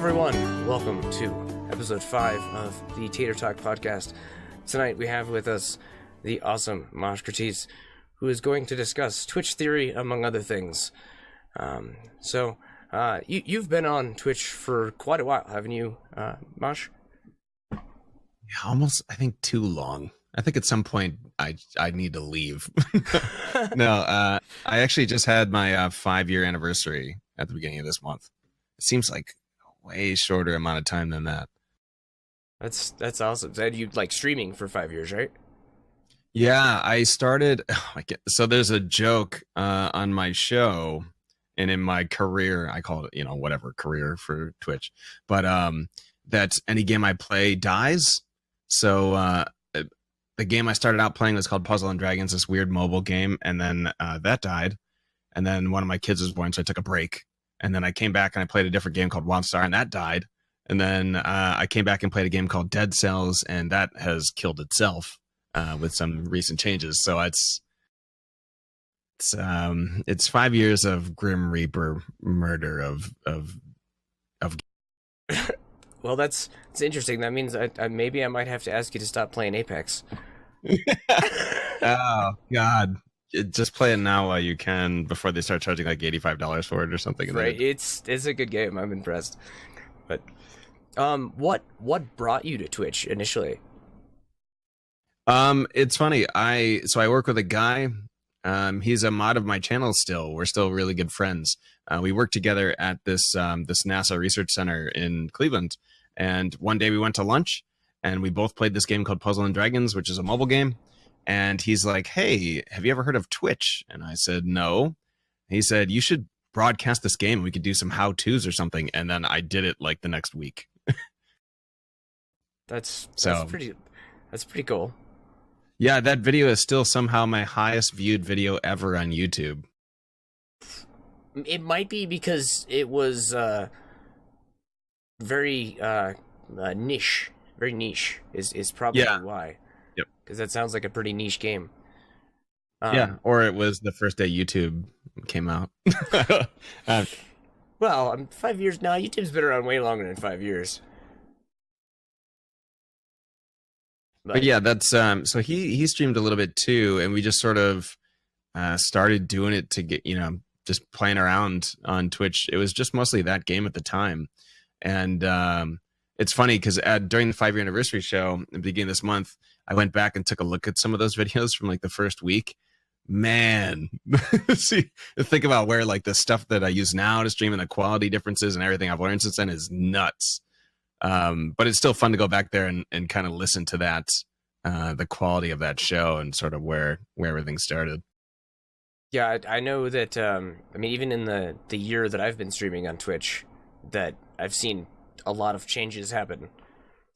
everyone. Welcome to episode 5 of the Tater Talk podcast. Tonight we have with us the awesome Moshcrates, who is going to discuss Twitch theory, among other things. You've been on Twitch for quite a while, haven't you, Mosh? Yeah, almost, I think, too long. I think at some point I need to leave. No, I actually just had my 5-year anniversary at the beginning of this month. It seems like a way shorter amount of time than that. That's awesome. So you like streaming for 5 years, right? Yeah, I started. So there's a joke on my show and in my career. I call it, whatever career for Twitch, but that any game I play dies. So the game I started out playing was called Puzzle and Dragons, this weird mobile game, and then that died. And then one of my kids was born, so I took a break. And then I came back and I played a different game called WildStar, and that died. And then I came back and played a game called Dead Cells, and that has killed itself with some recent changes. So it's 5 years of Grim Reaper murder of. Well, it's interesting. That means maybe I might have to ask you to stop playing Apex. Oh God. Just play it now while you can before they start charging like $85 for it or something. Right, it's a good game. I'm impressed. But what brought you to Twitch initially? It's funny. I work with a guy. He's a mod of my channel still. We're still really good friends. We work together at this NASA research center in Cleveland. And one day we went to lunch and we both played this game called Puzzle and Dragons, which is a mobile game. And he's like, "Hey, have you ever heard of Twitch?" And I said, "No." He said, "You should broadcast this game. We could do some how-tos or something." And then I did it like the next week. That's pretty cool. Yeah, that video is still somehow my highest viewed video ever on YouTube. It might be because it was very niche. Very niche is probably why. Yep. Because that sounds like a pretty niche game. Yeah, or it was the first day YouTube came out. Well, 5 years now. YouTube's been around way longer than 5 years. But yeah, that's so he streamed a little bit too, and we just sort of started doing it to get, just playing around on Twitch. It was just mostly that game at the time. And it's funny because during the 5-year anniversary show at the beginning of this month, I went back and took a look at some of those videos from like the first week. Man, see, think about where like the stuff that I use now to stream and the quality differences and everything I've learned since then is nuts. But it's still fun to go back there and kind of listen to that, the quality of that show and sort of where everything started. Yeah, I know that, even in the year that I've been streaming on Twitch, that I've seen a lot of changes happen.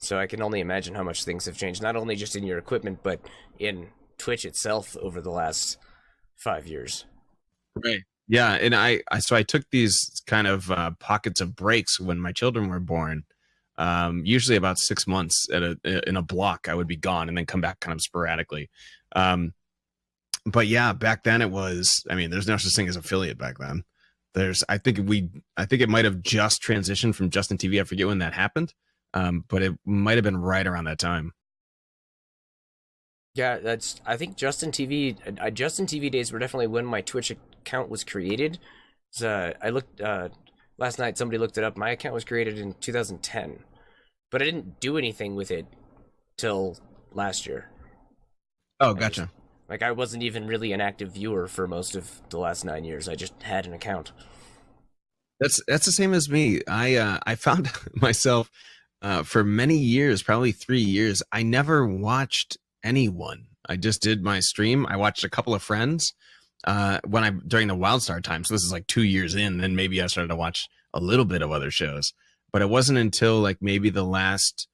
So I can only imagine how much things have changed, not only just in your equipment, but in Twitch itself over the last 5 years. Right. Yeah, and I took these kind of pockets of breaks when my children were born. Usually about 6 months in a block, I would be gone and then come back kind of sporadically. But yeah, back then it was, there's no such thing as affiliate back then. I think it might have just transitioned from Justin TV. I forget when that happened. But it might have been right around that time. Yeah, I think Justin TV days were definitely when my Twitch account was created. So I looked last night. Somebody looked it up. My account was created in 2010, but I didn't do anything with it till last year. Oh, gotcha. I wasn't even really an active viewer for most of the last 9 years. I just had an account. That's the same as me. I found myself. For many years, probably 3 years, I never watched anyone. I just did my stream. I watched a couple of friends during the WildStar time. So this is like 2 years in, then maybe I started to watch a little bit of other shows. But it wasn't until like maybe the last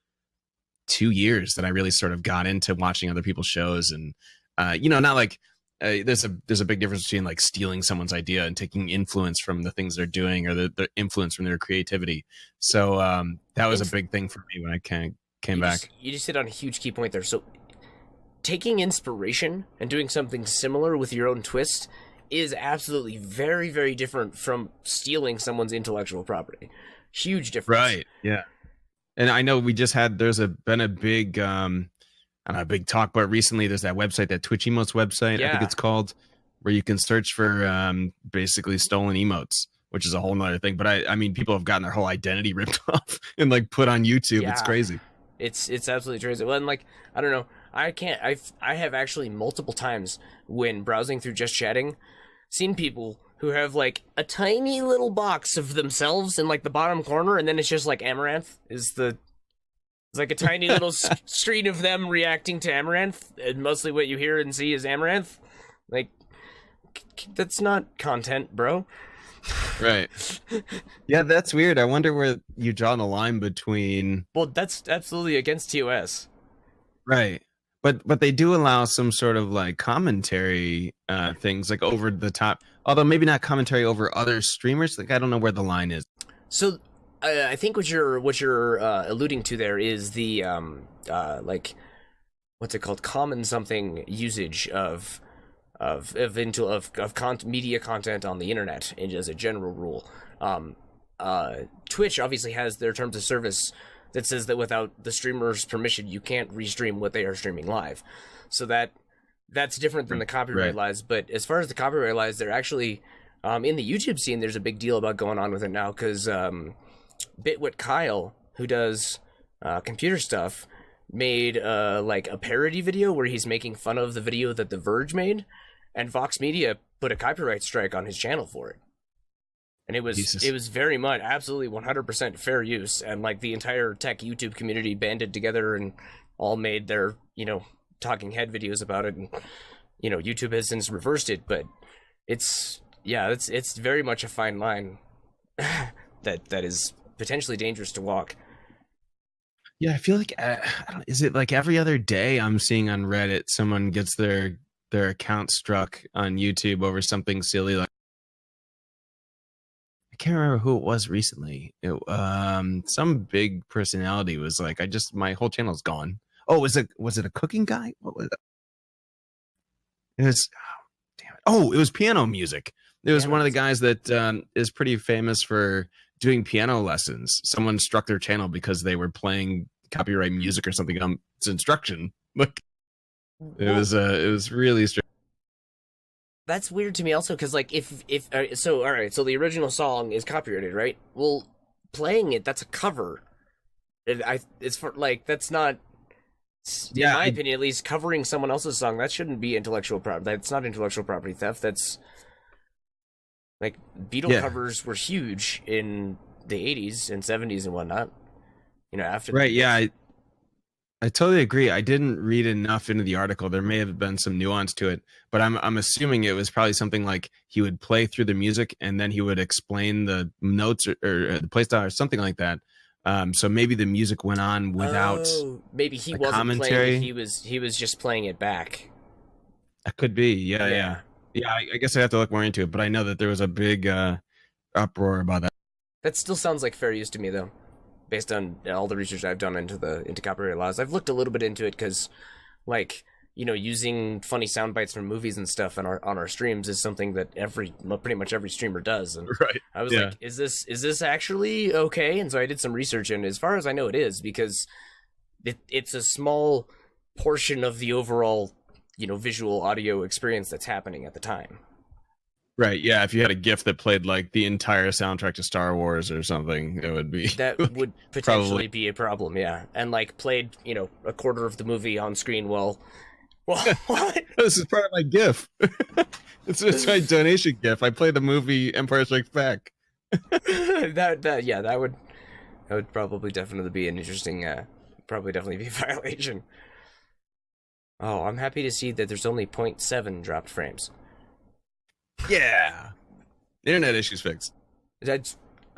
2 years that I really sort of got into watching other people's shows. And not like there's a big difference between like stealing someone's idea and taking influence from the things they're doing or the influence from their creativity. So that was a big thing for me when I came back. You just hit on a huge key point there. So taking inspiration and doing something similar with your own twist is absolutely very, very different from stealing someone's intellectual property. Huge difference. Right. Yeah. And I know we just had been a big I don't know, a big talk about recently. There's that website, that Twitch emotes website, I think Yeah. it's called, where you can search for basically stolen emotes, which is a whole nother thing. But I mean, people have gotten their whole identity ripped off and like put on YouTube. It's Yeah. crazy. It's absolutely crazy. Well, and like I don't know, I have actually multiple times when browsing through just chatting seen people who have like a tiny little box of themselves in like the bottom corner, and then it's just like Amaranth is the it's like a tiny little screen of them reacting to Amaranth, and mostly what you hear and see is Amaranth. Like that's not content, bro. Right. Yeah, that's weird. I wonder where you draw the line between. Well, that's absolutely against TOS. Right. But they do allow some sort of like commentary things, like over the top. Although maybe not commentary over other streamers. Like I don't know where the line is. So I think what you're alluding to there is the like what's it called, common something usage of media content on the internet as a general rule. Twitch obviously has their terms of service that says that without the streamer's permission, you can't restream what they are streaming live. So that's different than the copyright laws. But as far as the copyright laws, they're actually in the YouTube scene. There's a big deal about going on with it now because Bitwit Kyle, who does computer stuff, made like a parody video where he's making fun of the video that The Verge made, and Vox Media put a copyright strike on his channel for it. And it was very much absolutely 100% fair use, and like the entire tech YouTube community banded together and all made their talking head videos about it, and YouTube has since reversed it, but it's very much a fine line that is potentially dangerous to walk. Yeah, I feel like is it like every other day I'm seeing on Reddit someone gets their account struck on YouTube over something silly like. I can't remember who it was recently. Some big personality was like, my whole channel's gone. Oh, was it a cooking guy? What was it? It was, damn it. Oh, it was piano music. It was one of the guys that is pretty famous for doing piano lessons. Someone struck their channel because they were playing copyright music or something on its instruction. Like it was really strange. That's weird to me also, because like if so all right, so the original song is copyrighted, right? Well, playing it, that's a cover. It's for like, that's not, in my opinion at least, covering someone else's song. That shouldn't be intellectual property. That's not intellectual property theft. That's like Beatle covers were huge in the 80s and 70s and whatnot. After I totally agree. I didn't read enough into the article. There may have been some nuance to it, but I'm assuming it was probably something like he would play through the music and then he would explain the notes or the playstyle or something like that. So maybe the music went on without. Maybe he wasn't commentary. playing it, he was just playing it back. That could be. Yeah. I guess I have to look more into it, but I know that there was a big uproar about that. That still sounds like fair use to me, though, based on all the research I've done into copyright laws. I've looked a little bit into it because, like, using funny sound bites from movies and stuff on our streams is something that pretty much every streamer does. And right. I was like, is this actually okay? And so I did some research, and as far as I know, it is, because it's a small portion of the overall visual audio experience that's happening at the time. Right, yeah, if you had a GIF that played like the entire soundtrack to Star Wars or something, it would be that would potentially be a problem, yeah. And like played, a quarter of the movie on screen while what? This is part of my GIF. it's my donation GIF. I played the movie Empire Strikes Back. that would probably definitely be an interesting probably definitely be a violation. Oh, I'm happy to see that there's only 0.7 dropped frames. Yeah. Internet issues fixed. I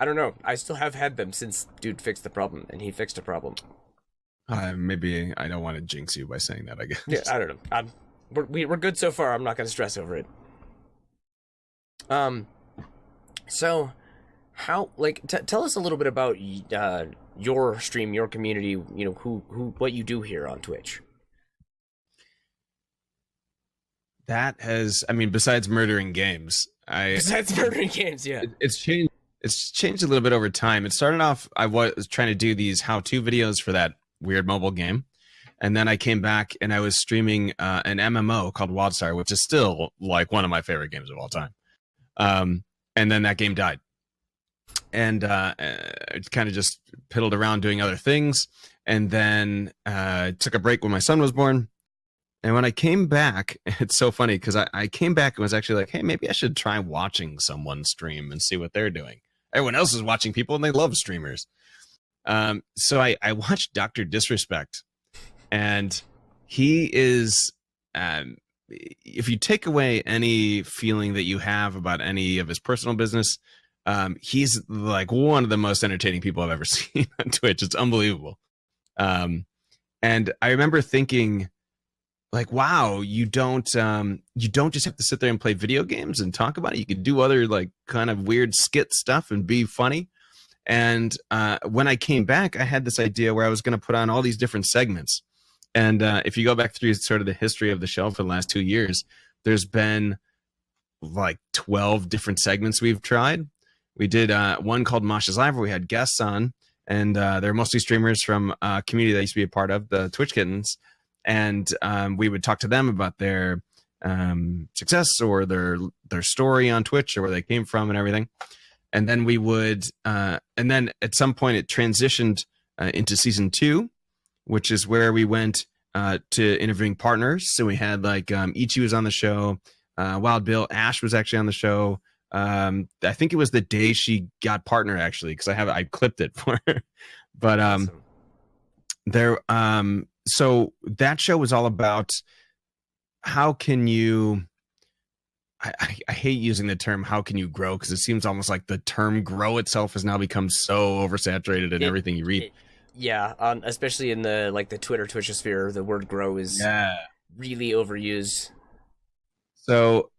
don't know. I still have had them since dude fixed the problem, and he fixed a problem. Maybe I don't want to jinx you by saying that, I guess. Yeah, I don't know. We're good so far. I'm not going to stress over it. So how, like, tell us a little bit about your stream, your community, what you do here on Twitch. That has, besides murdering games, yeah. It's changed. It's changed a little bit over time. It started off, I was trying to do these how-to videos for that weird mobile game. And then I came back and I was streaming an MMO called WildStar, which is still like one of my favorite games of all time. And then that game died. And it kind of just piddled around doing other things. And then took a break when my son was born. And when I came back, it's so funny because I came back and was actually like, hey, maybe I should try watching someone stream and see what they're doing. Everyone else is watching people and they love streamers. So I watched Dr. Disrespect. And he is, if you take away any feeling that you have about any of his personal business, he's like one of the most entertaining people I've ever seen on Twitch. It's unbelievable. And I remember thinking, like, wow, you don't just have to sit there and play video games and talk about it. You could do other like kind of weird skit stuff and be funny. And when I came back, I had this idea where I was going to put on all these different segments. And if you go back through sort of the history of the show for the last 2 years, there's been like 12 different segments we've tried. We did one called Mosh's Live where we had guests on, and they're mostly streamers from a community that I used to be a part of, the Twitch Kittens. And we would talk to them about their success or their story on Twitch or where they came from and everything. And then we would, and then at some point it transitioned into season 2, which is where we went to interviewing partners. So we had like Ichi was on the show, Wild Bill, Ash was actually on the show. I think it was the day she got partner actually, because I clipped it for her. But awesome. So that show was all about how can you. I hate using the term "how can you grow" because it seems almost like the term "grow" itself has now become so oversaturated in everything you read. Yeah, especially in the like the Twitch sphere, the word "grow" is really overused. So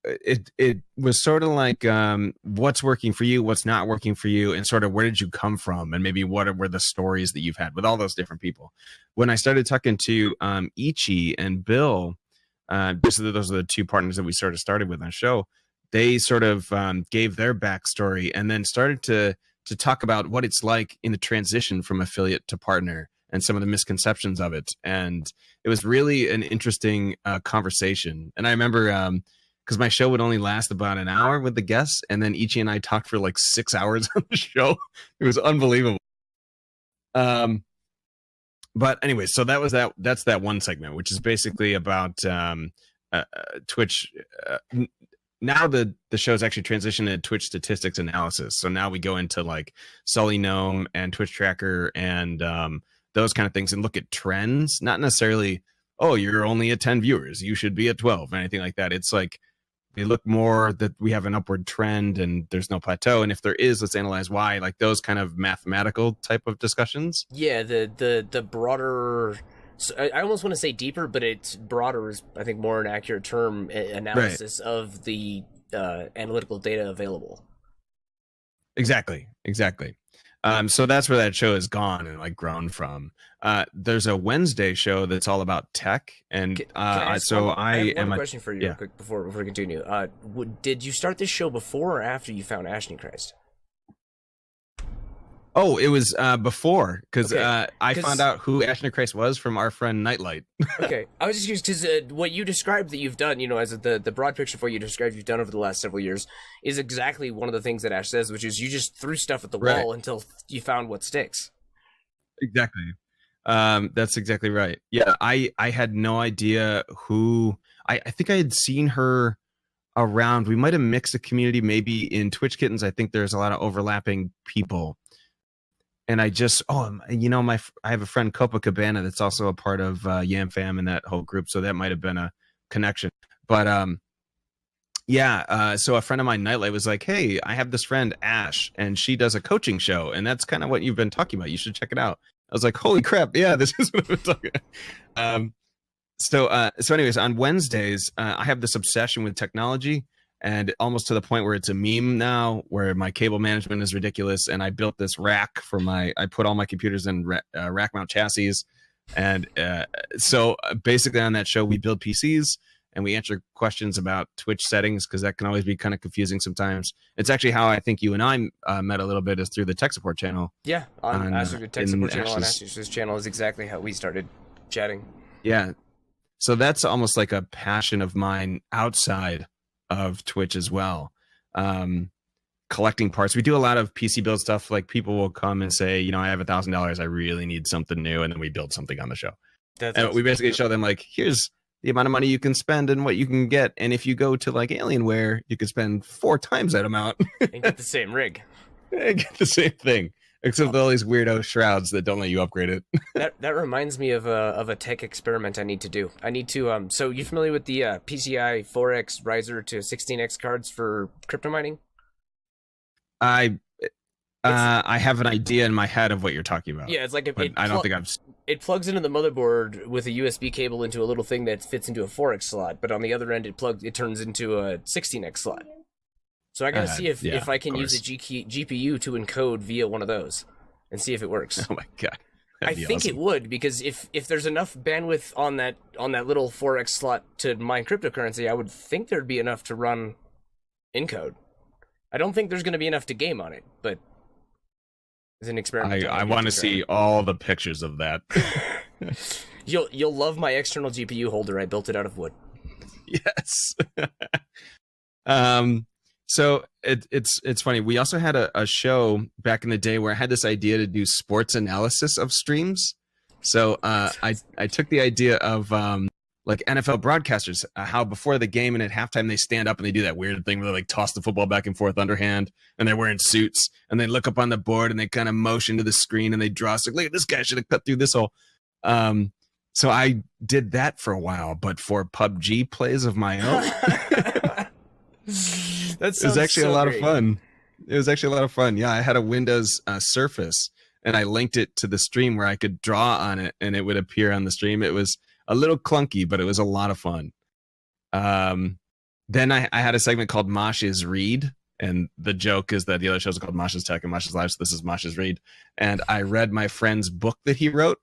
it was sort of like what's working for you, what's not working for you, and sort of where did you come from, and maybe what were the stories that you've had with all those different people. When I started talking to Ichi and Bill, those are the two partners that we sort of started with on the show. They sort of gave their backstory and then started to talk about what it's like in the transition from affiliate to partner and some of the misconceptions of it. And it was really an interesting conversation. And I remember because my show would only last about an hour with the guests, and then Ichi and I talked for like 6 hours on the show. It was unbelievable. But anyway, so that's that one segment, which is basically about Twitch. Now the show's actually transitioned to Twitch statistics analysis. So now we go into like Sully Gnome and Twitch Tracker and those kind of things and look at trends, not necessarily, oh, you're only at 10 viewers, you should be at 12, or anything like that. It's like we look more that we have an upward trend and there's no plateau. And if there is, let's analyze why, like those kind of mathematical type of discussions. Yeah, the broader, I almost want to say deeper, but it's broader is, I think, more an accurate term, analysis of the analytical data available. Exactly. So that's where that show has gone and like grown from. There's a Wednesday show that's all about tech, and I have one question for you quick before we continue. Did you start this show before or after you found Ashley Christ? Oh, it was before, because I found out who Ashley Christ was from our friend Nightlight. Okay, I was just curious because what you described that you've done, as the broad picture for you described you've done over the last several years is exactly one of the things that Ash says, which is you just threw stuff at the wall until you found what sticks. Exactly. That's exactly right. Yeah, I had no idea who. I think I had seen her around. We might have mixed a community, maybe in Twitch Kittens. I think there's a lot of overlapping people. And I just, I have a friend, Copacabana, that's also a part of Yam Fam and that whole group. So that might have been a connection. But so a friend of mine, Nightlight, was like, hey, I have this friend, Ash, and she does a coaching show. And that's kind of what you've been talking about. You should check it out. I was like, holy crap. Yeah, this is what I've been talking about. So anyways, on Wednesdays, I have this obsession with technology. And almost to the point where it's a meme now, where my cable management is ridiculous. And I built this rack I put all my computers in rack mount chassis. And so basically on that show, we build PCs and we answer questions about Twitch settings because that can always be kind of confusing sometimes. It's actually how I think you and I met a little bit, is through the tech support channel. Yeah, on Asher, tech support channel on Ash's Asher's channel is exactly how we started chatting. Yeah. So that's almost like a passion of mine outside of Twitch as well. Collecting parts. We do a lot of PC build stuff. Like, people will come and say, I have $1,000. I really need something new. And then we build something on the show. And we basically show them, like, here's the amount of money you can spend and what you can get. And if you go to like Alienware, you can spend 4 times that amount and get the same rig. And get the same thing. Except with all these weirdo shrouds that don't let you upgrade it. That reminds me of a tech experiment I need to do. I need to so you familiar with the PCI 4x riser to 16x cards for crypto mining? I have an idea in my head of what you're talking about. Yeah, it's like I don't think I've. It plugs into the motherboard with a USB cable into a little thing that fits into a 4x slot, but on the other end it turns into a 16x slot. So I gotta see if I can use a GPU to encode via one of those and see if it works. Oh my god! I think it would, because if there's enough bandwidth on that little 4x slot to mine cryptocurrency, I would think there'd be enough to run encode. I don't think there's going to be enough to game on it, but it's an experiment. I want to see all the pictures of that. You'll love my external GPU holder. I built it out of wood. Yes. So it's funny. We also had a show back in the day where I had this idea to do sports analysis of streams. So I took the idea of like NFL broadcasters, how before the game and at halftime they stand up and they do that weird thing where they like toss the football back and forth underhand, and they're wearing suits and they look up on the board and they kind of motion to the screen and they draw. So look, this guy should have cut through this hole. So I did that for a while, but for PUBG plays of my own. It was actually a lot of fun. It was actually a lot of fun. Yeah, I had a Windows Surface and I linked it to the stream where I could draw on it and it would appear on the stream. It was a little clunky, but it was a lot of fun. Then I had a segment called Mosh's Read, and the joke is that the other shows are called Mosh's Tech and Mosh's Live, so this is Mosh's Read. And I read my friend's book that he wrote.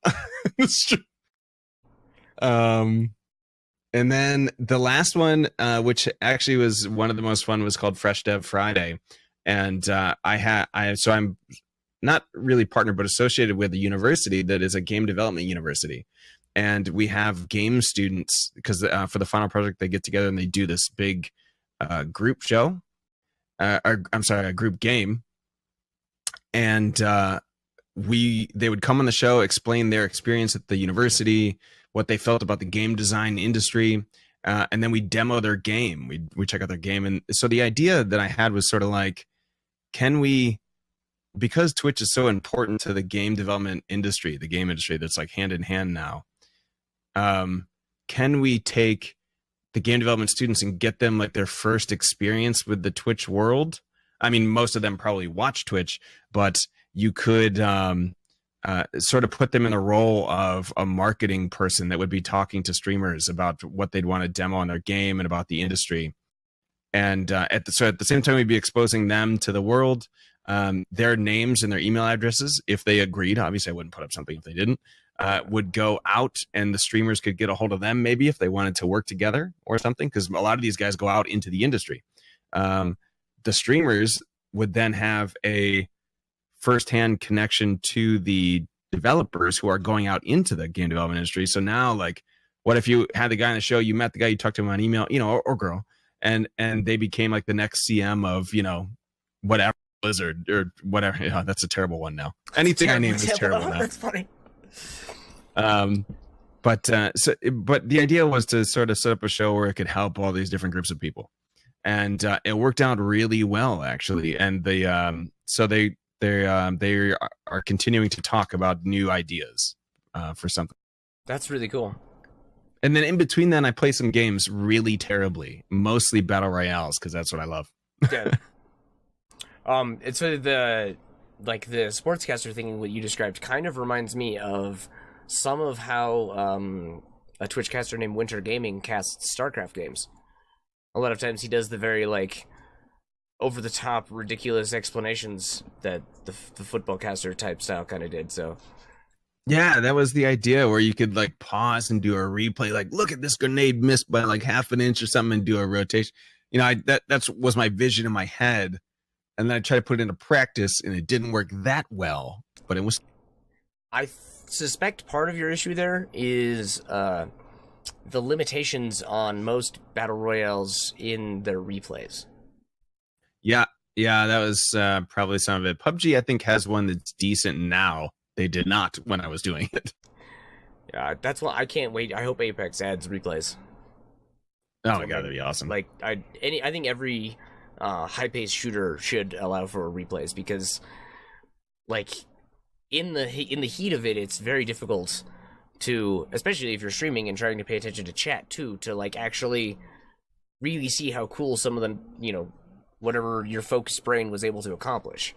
And then the last one, which actually was one of the most fun, was called Fresh Dev Friday. And so I'm not really partnered, but associated with a university that is a game development university. And we have game students, because for the final project, they get together and they do this big group show. A group game. And they would come on the show, explain their experience at the university, what they felt about the game design industry, and then we demo their game. We check out their game. And so the idea that I had was sort of like, because Twitch is so important to the game development industry, the game industry that's like hand in hand now, can we take the game development students and get them like their first experience with the Twitch world? I mean, most of them probably watch Twitch, but you could sort of put them in the role of a marketing person that would be talking to streamers about what they'd want to demo on their game and about the industry. And at the same time, we'd be exposing them to the world, their names and their email addresses, if they agreed. Obviously, I wouldn't put up something if they didn't. Would go out and the streamers could get a hold of them maybe if they wanted to work together or something, because a lot of these guys go out into the industry. The streamers would then have a firsthand connection to the developers who are going out into the game development industry. So now, like, what if you had the guy on the show, you met the guy, you talked to him on email, or girl, and they became like the next CM of, whatever, Blizzard or whatever. Yeah, that's a terrible one now. Anything I name is terrible now. That's funny. But the idea was to sort of set up a show where it could help all these different groups of people, and it worked out really well, actually. And they are continuing to talk about new ideas for something. That's really cool. And then in between then, I play some games really terribly, mostly battle royales, because that's what I love. Yeah. It's the sportscaster thing, what you described, kind of reminds me of some of how a Twitch caster named Winter Gaming casts StarCraft games. A lot of times he does the very over the top, ridiculous explanations that the football caster type style kind of did. So Yeah, that was the idea where you could like pause and do a replay. Like, look at this grenade missed by like half an inch or something, and do a rotation. That's was my vision in my head, and then I tried to put it into practice, and it didn't work that well. But it was I suspect part of your issue there is the limitations on most battle royales in their replays. yeah, yeah. That was probably some of it. PUBG, I think, has one that's decent now. They did not when I was doing it. Yeah, that's why I can't wait. I hope Apex adds replays. Oh my god, that'd be awesome. Like I think every high-paced shooter should allow for replays because, like, in the heat of it, it's very difficult to, especially if you're streaming and trying to pay attention to chat too, to like actually really see how cool some of the whatever your focused brain was able to accomplish.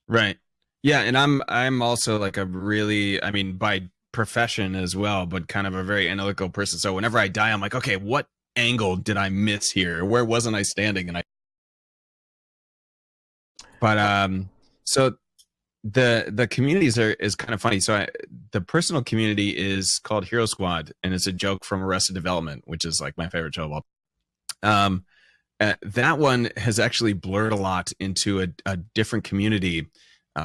Right. Yeah, and I'm also like a really, I mean, by profession as well, but kind of a very analytical person. So whenever I die, I'm like, okay, what angle did I miss here? Where wasn't I standing? So the communities is kind of funny. So the personal community is called Hero Squad, and it's a joke from Arrested Development, which is like my favorite show of all. That one has actually blurred a lot into a different community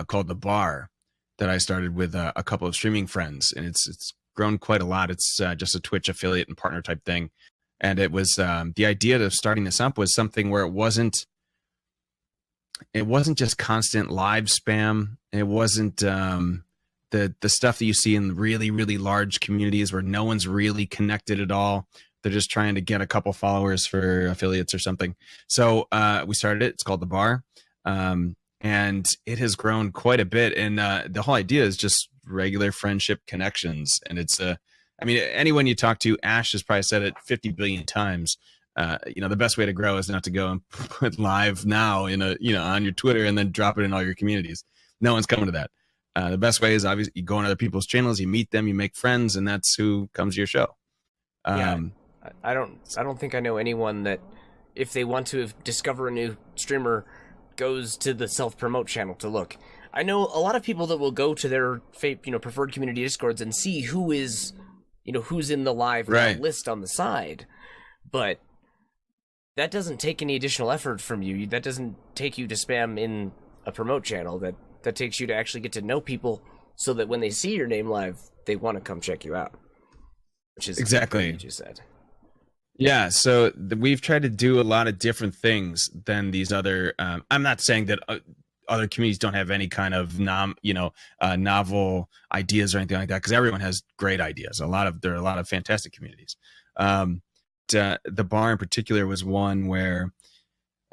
called The Bar that I started with a couple of streaming friends, and it's grown quite a lot. It's just a Twitch affiliate and partner type thing, and it was the idea of starting this up was something where it wasn't just constant live spam. It wasn't the stuff that you see in really, really large communities where no one's really connected at all. They're just trying to get a couple followers for affiliates or something. So we started it. It's called The Bar. And it has grown quite a bit. And the whole idea is just regular friendship connections. And it's, I mean, anyone you talk to, Ash has probably said it 50 billion times. The best way to grow is not to go and put live now on your Twitter and then drop it in all your communities. No one's coming to that. The best way is obviously you go on other people's channels, you meet them, you make friends, and that's who comes to your show. Yeah, I don't think I know anyone that, if they want to discover a new streamer, goes to the self-promote channel to look. I know a lot of people that will go to their preferred community discords and see who is, who's in the live list on the side, but that doesn't take any additional effort from you. That doesn't take you to spam in a promote channel. That takes you to actually get to know people so that when they see your name live, they want to come check you out. Which is exactly what you just said. Yeah, so we've tried to do a lot of different things than these other. I'm not saying that other communities don't have any kind of novel ideas or anything like that, because everyone has great ideas. There are a lot of fantastic communities. The Bar in particular was one where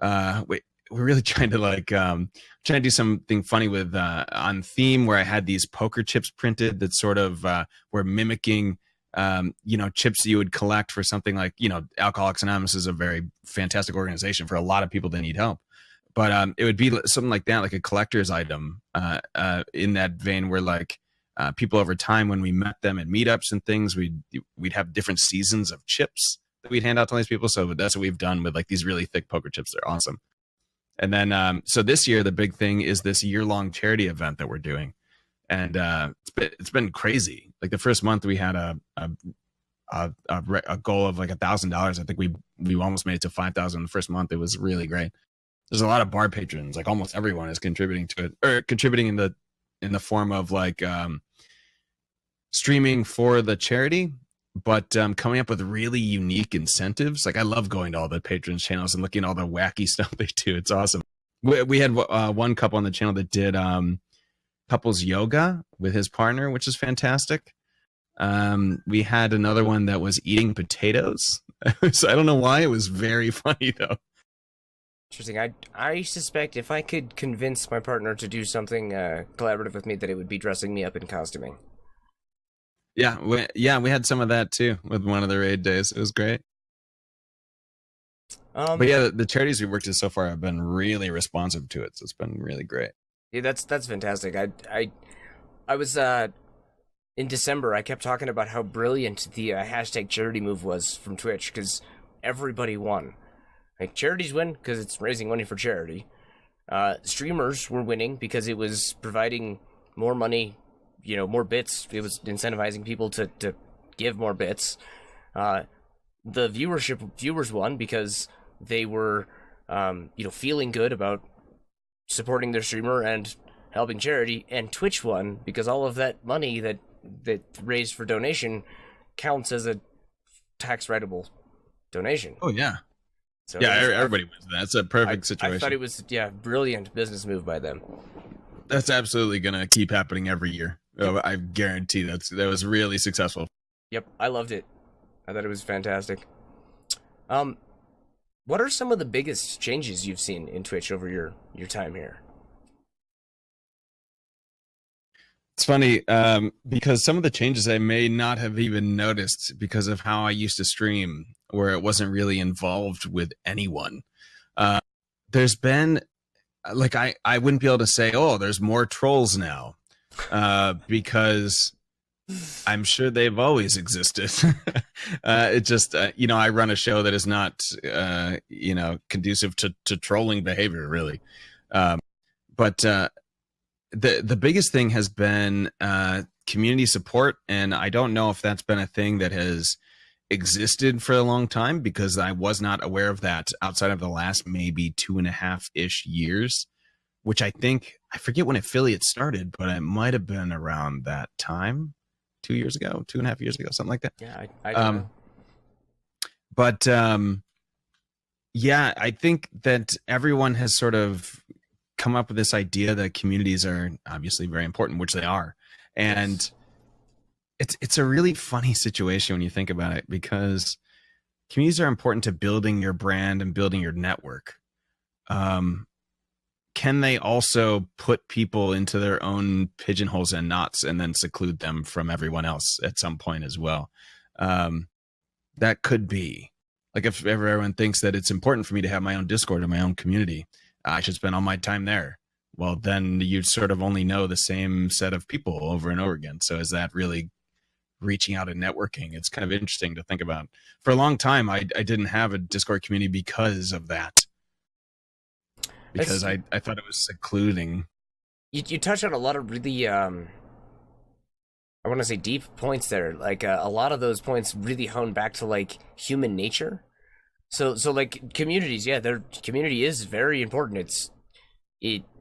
we're really trying to do something funny with on theme, where I had these poker chips printed that sort of were mimicking chips you would collect for something like, Alcoholics Anonymous is a very fantastic organization for a lot of people that need help. But it would be something like that, like a collector's item in that vein, where like people over time, when we met them at meetups and things, we'd have different seasons of chips that we'd hand out to all these people. So that's what we've done with like these really thick poker chips. They're awesome. And then so this year, the big thing is this year-long charity event that we're doing. And it's been crazy. Like the first month we had a goal of like $1,000. I think we almost made it to 5,000 the first month. It was really great. There's a lot of bar patrons. Like almost everyone is contributing to it, or contributing in the form of like streaming for the charity, but coming up with really unique incentives. Like I love going to all the patrons channels and looking at all the wacky stuff they do. It's awesome. We had one couple on the channel that did couples yoga with his partner, which is fantastic. We had another one that was eating potatoes. So I don't know why. It was very funny though. Interesting. I suspect if I could convince my partner to do something collaborative with me, that it would be dressing me up in costuming. Yeah, we had some of that too with one of the raid days. It was great. But yeah, the charities we worked with so far have been really responsive to it, so it's been really great. Yeah, that's fantastic. I was in December. I kept talking about how brilliant the hashtag charity move was from Twitch, because everybody won. Like, charities win because it's raising money for charity. Streamers were winning because it was providing more money more bits. It was incentivizing people to give more bits. The viewers won because they were feeling good about supporting their streamer and helping charity, and Twitch won because all of that money that raised for donation counts as a tax writable donation. Oh yeah. So yeah, everybody wins. That's a perfect situation. I thought it was brilliant business move by them. That's absolutely gonna keep happening every year. Oh, I guarantee that was really successful. Yep, I loved it. I thought it was fantastic. What are some of the biggest changes you've seen in Twitch over your time here? It's funny because some of the changes I may not have even noticed because of how I used to stream, where it wasn't really involved with anyone. There's been, like, I wouldn't be able to say, oh, there's more trolls now, because I'm sure they've always existed. It just, I run a show that is not, conducive to trolling behavior, really. But the biggest thing has been community support, and I don't know if that's been a thing that has existed for a long time, because I was not aware of that outside of the last maybe 2.5-ish years, which I forget when affiliate started, but it might have been around that time. 2 years ago, 2.5 years ago, something like that. Yeah, I don't know. But I think that everyone has sort of come up with this idea that communities are obviously very important, which they are. And it's a really funny situation when you think about it, because communities are important to building your brand and building your network. Can they also put people into their own pigeonholes and knots and then seclude them from everyone else at some point as well? That could be. Like, if ever everyone thinks that it's important for me to have my own Discord and my own community, I should spend all my time there. Well, then you sort of only know the same set of people over and over again. So is that really reaching out and networking? It's kind of interesting to think about. For a long time, I didn't have a Discord community because of that. Because I thought it was secluding. You touch on a lot of really, I want to say deep points there. Like, a lot of those points really hone back to, like, human nature. So like, communities, their community is very important.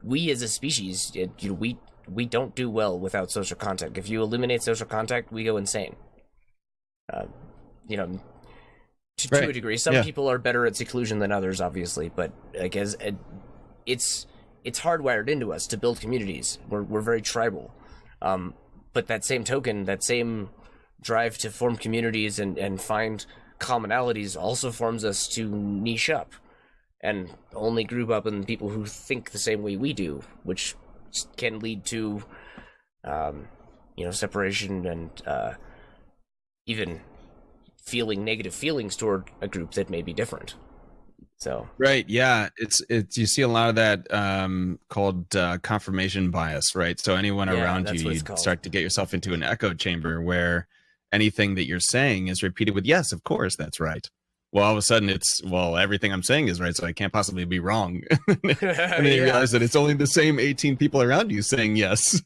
We as a species, we don't do well without social contact. If you eliminate social contact, we go insane. To a degree. Some people are better at seclusion than others, obviously, but like, it's hardwired into us to build communities. We're very tribal. But that same token, that same drive to form communities and find commonalities also forms us to niche up and only group up in people who think the same way we do, which can lead to separation and even feeling negative feelings toward a group that may be different. So right, yeah, it's you see a lot of that called confirmation bias, right? So anyone around you start to get yourself into an echo chamber where anything that you're saying is repeated with yes, of course, that's right. Well, all of a sudden it's, well, everything I'm saying is right, so I can't possibly be wrong. And then you realize that it's only the same 18 people around you saying yes.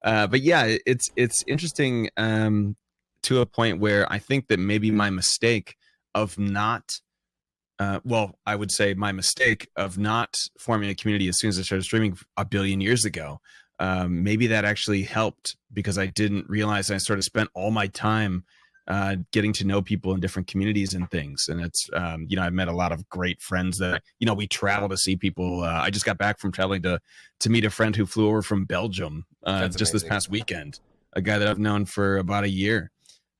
But yeah, it's interesting to a point where I think that maybe my mistake of not I would say my mistake of not forming a community as soon as I started streaming a billion years ago, maybe that actually helped, because I didn't realize I sort of spent all my time getting to know people in different communities and things. And it's, I've met a lot of great friends that, we travel to see people. I just got back from traveling to meet a friend who flew over from Belgium just this past weekend, a guy that I've known for about a year.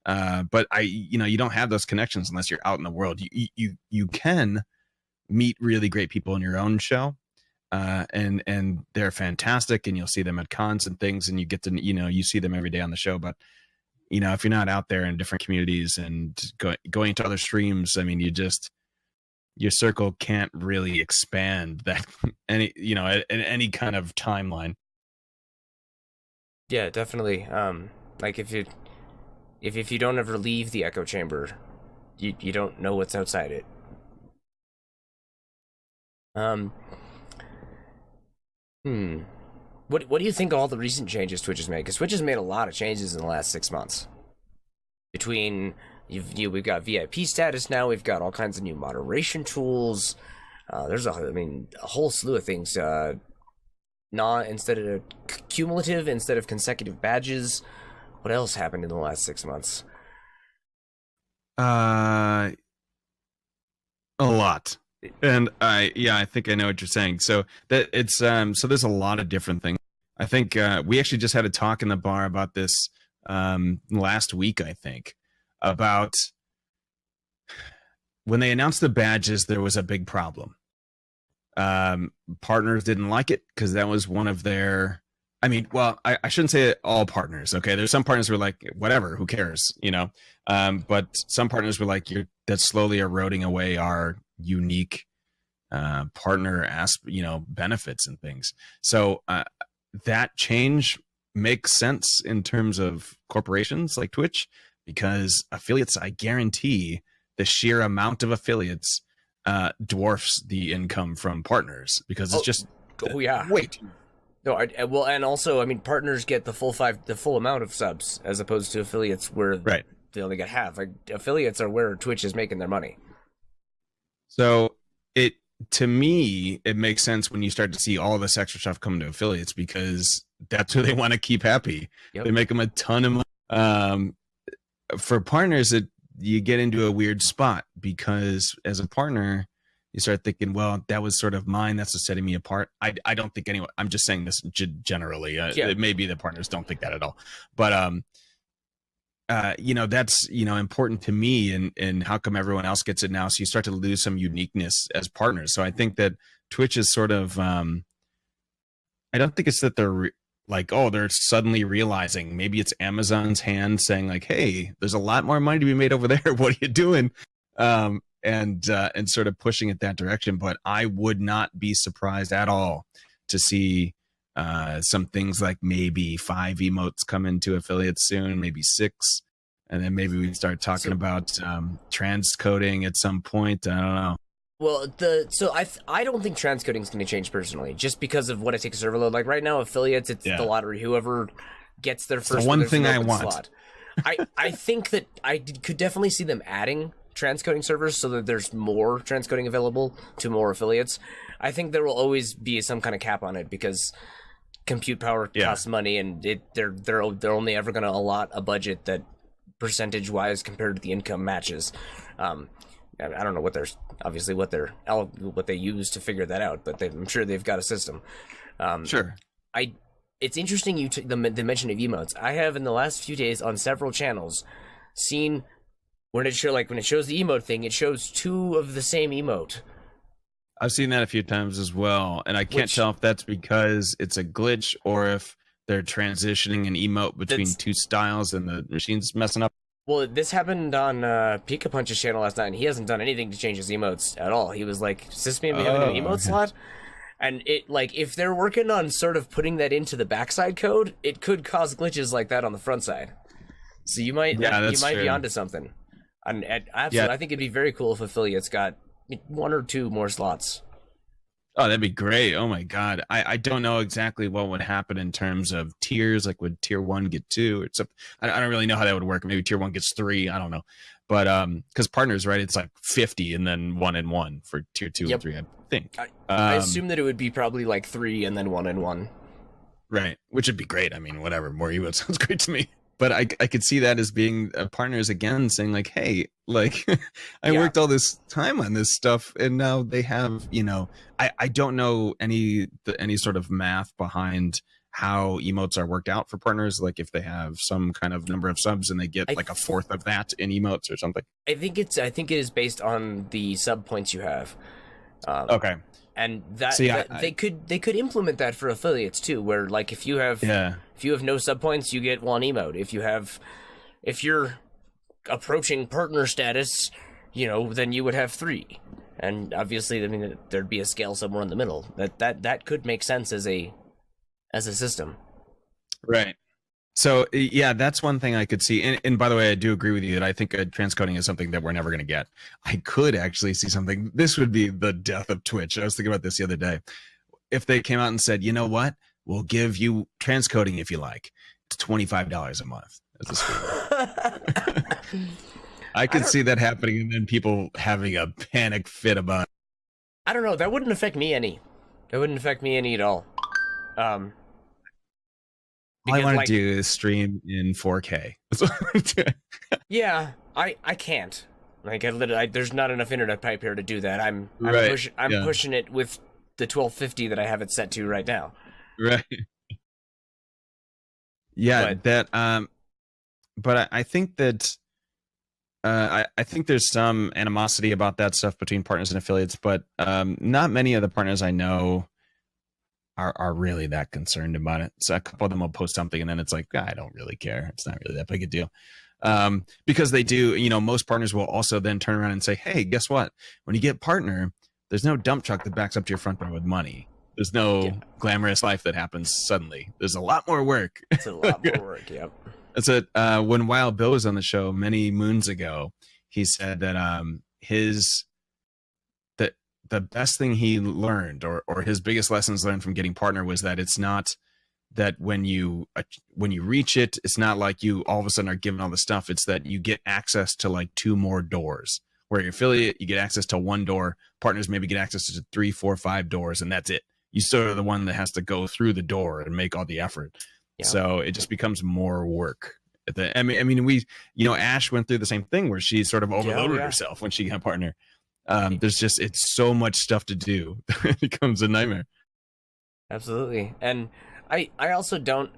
But you don't have those connections unless you're out in the world. You can meet really great people in your own show, and they're fantastic, and you'll see them at cons and things, and you get to, you see them every day on the show. But, if you're not out there in different communities and going to other streams, I mean, your circle can't really expand that at any kind of timeline. Yeah, definitely. Like, if you don't ever leave the echo chamber, you don't know what's outside it. What do you think of all the recent changes Twitch has made? Because Twitch has made a lot of changes in the last 6 months. Between we've got VIP status now, we've got all kinds of new moderation tools. There's a whole slew of things. Instead of cumulative, instead of consecutive badges. What else happened in the last 6 months? A lot. And I think I know what you're saying. So that it's so there's a lot of different things. I think we actually just had a talk in the bar about this last week, I think, about when they announced the badges, there was a big problem. Partners didn't like it because that was one of their, I shouldn't say all partners. Okay. There's some partners who were like, whatever, who cares, but some partners were like, that's slowly eroding away our unique partner benefits and things. So that change makes sense in terms of corporations like Twitch, because affiliates, I guarantee the sheer amount of affiliates dwarfs the income from partners, because it's wait. No, and also, partners get the full amount of subs, as opposed to affiliates where they only get half. Like, affiliates are where Twitch is making their money. So to me, it makes sense when you start to see all this extra stuff coming to affiliates, because that's who they want to keep happy. Yep. They make them a ton of money. For partners, you get into a weird spot, because as a partner, you start thinking, well, that was sort of mine. That's what's setting me apart. I don't think anyone, I'm just saying this generally. It may be that partners don't think that at all. But, that's, important to me, and how come everyone else gets it now? So you start to lose some uniqueness as partners. So I think that Twitch is sort of, I don't think it's that they're they're suddenly realizing, maybe it's Amazon's hand saying like, hey, there's a lot more money to be made over there. What are you doing? And sort of pushing it that direction. But I would not be surprised at all to see some things like maybe 5 emotes come into affiliates soon, maybe 6. And then maybe we start talking about transcoding at some point. I don't know. Well, I don't think transcoding is going to change personally, just because of what it takes server load. Like right now, affiliates, it's the lottery. Whoever gets their first, the one thing I want. Slot. I think that I could definitely see them adding transcoding servers so that there's more transcoding available to more affiliates. I think there will always be some kind of cap on it, because compute power costs money, and they're only ever going to allot a budget that percentage wise compared to the income matches. I don't know what they use to figure that out, but I'm sure they've got a system. Sure. It's interesting the mention of emotes. I have in the last few days on several channels seen when it shows the emote thing, it shows 2 of the same emote. I've seen that a few times as well, and I can't tell if that's because it's a glitch or if they're transitioning an emote between 2 styles and the machine's messing up. Well, this happened on Pika Punch's channel last night, and he hasn't done anything to change his emotes at all. He was like, "Does this mean we have a new emote slot?" And if they're working on sort of putting that into the backside code, it could cause glitches like that on the front side. So you might be onto something. And absolutely, I think it'd be very cool if affiliates got 1 or 2 more slots. Oh, that'd be great. Oh my God. I don't know exactly what would happen in terms of tiers. Like, would tier 1 get 2 or something? I don't really know how that would work. Maybe tier 1 gets 3. I don't know. But because partners, right, it's like 50 and then 1 and 1 for tier 2 and 3, I think. I assume that it would be probably like 3 and then 1 and 1. Right. Which would be great. Whatever. More emotes sounds great to me. But I could see that as being partners again saying like, hey, like I worked all this time on this stuff, and now they have, I don't know any sort of math behind how emotes are worked out for partners. Like if they have some kind of number of subs and they get like a fourth of that in emotes or something. I think it is based on the sub points you have. Okay. And they could implement that for affiliates too, where like if you have no sub points, you get 1 emote. If you're approaching partner status, then you would have 3. And obviously, there'd be a scale somewhere in the middle. That could make sense as a system. Right. So yeah, that's one thing I could see. And by the way, I do agree with you that I think transcoding is something that we're never going to get. I could actually see something. This would be the death of Twitch. I was thinking about this the other day. If they came out and said, you know what? we'll give you transcoding if you like. It's $25 a month as a streamer. I could see that happening, and then people having a panic fit about it. I don't know. That wouldn't affect me any. That wouldn't affect me any at all. All I want to do is stream in 4K. Yeah, I can't. Like, there's not enough internet pipe here to do that. I'm pushing it with the 1250 that I have it set to right now. Right. Yeah, but I think that I think there's some animosity about that stuff between partners and affiliates, but not many of the partners I know are really that concerned about it. So a couple of them will post something and then it's like, I don't really care. It's not really that big a deal. Because they do, most partners will also then turn around and say, hey, guess what? When you get partner, there's no dump truck that backs up to your front door with money. There's no glamorous life that happens suddenly. There's a lot more work. It's a lot more work, yep. That's it. When Wild Bill was on the show many moons ago, he said that the best thing he learned, or his biggest lessons learned from getting partner, was that it's not that when you reach it, it's not like you all of a sudden are given all the stuff. It's that you get access to like 2 more doors. Where your affiliate, you get access to 1 door. Partners maybe get access to 3, 4, 5 doors, and that's it. You still are the one that has to go through the door and make all the effort. Yeah. So it just becomes more work. I mean, we, Ash went through the same thing where she sort of overloaded herself when she got a partner. It's so much stuff to do. It becomes a nightmare. Absolutely. And I also don't,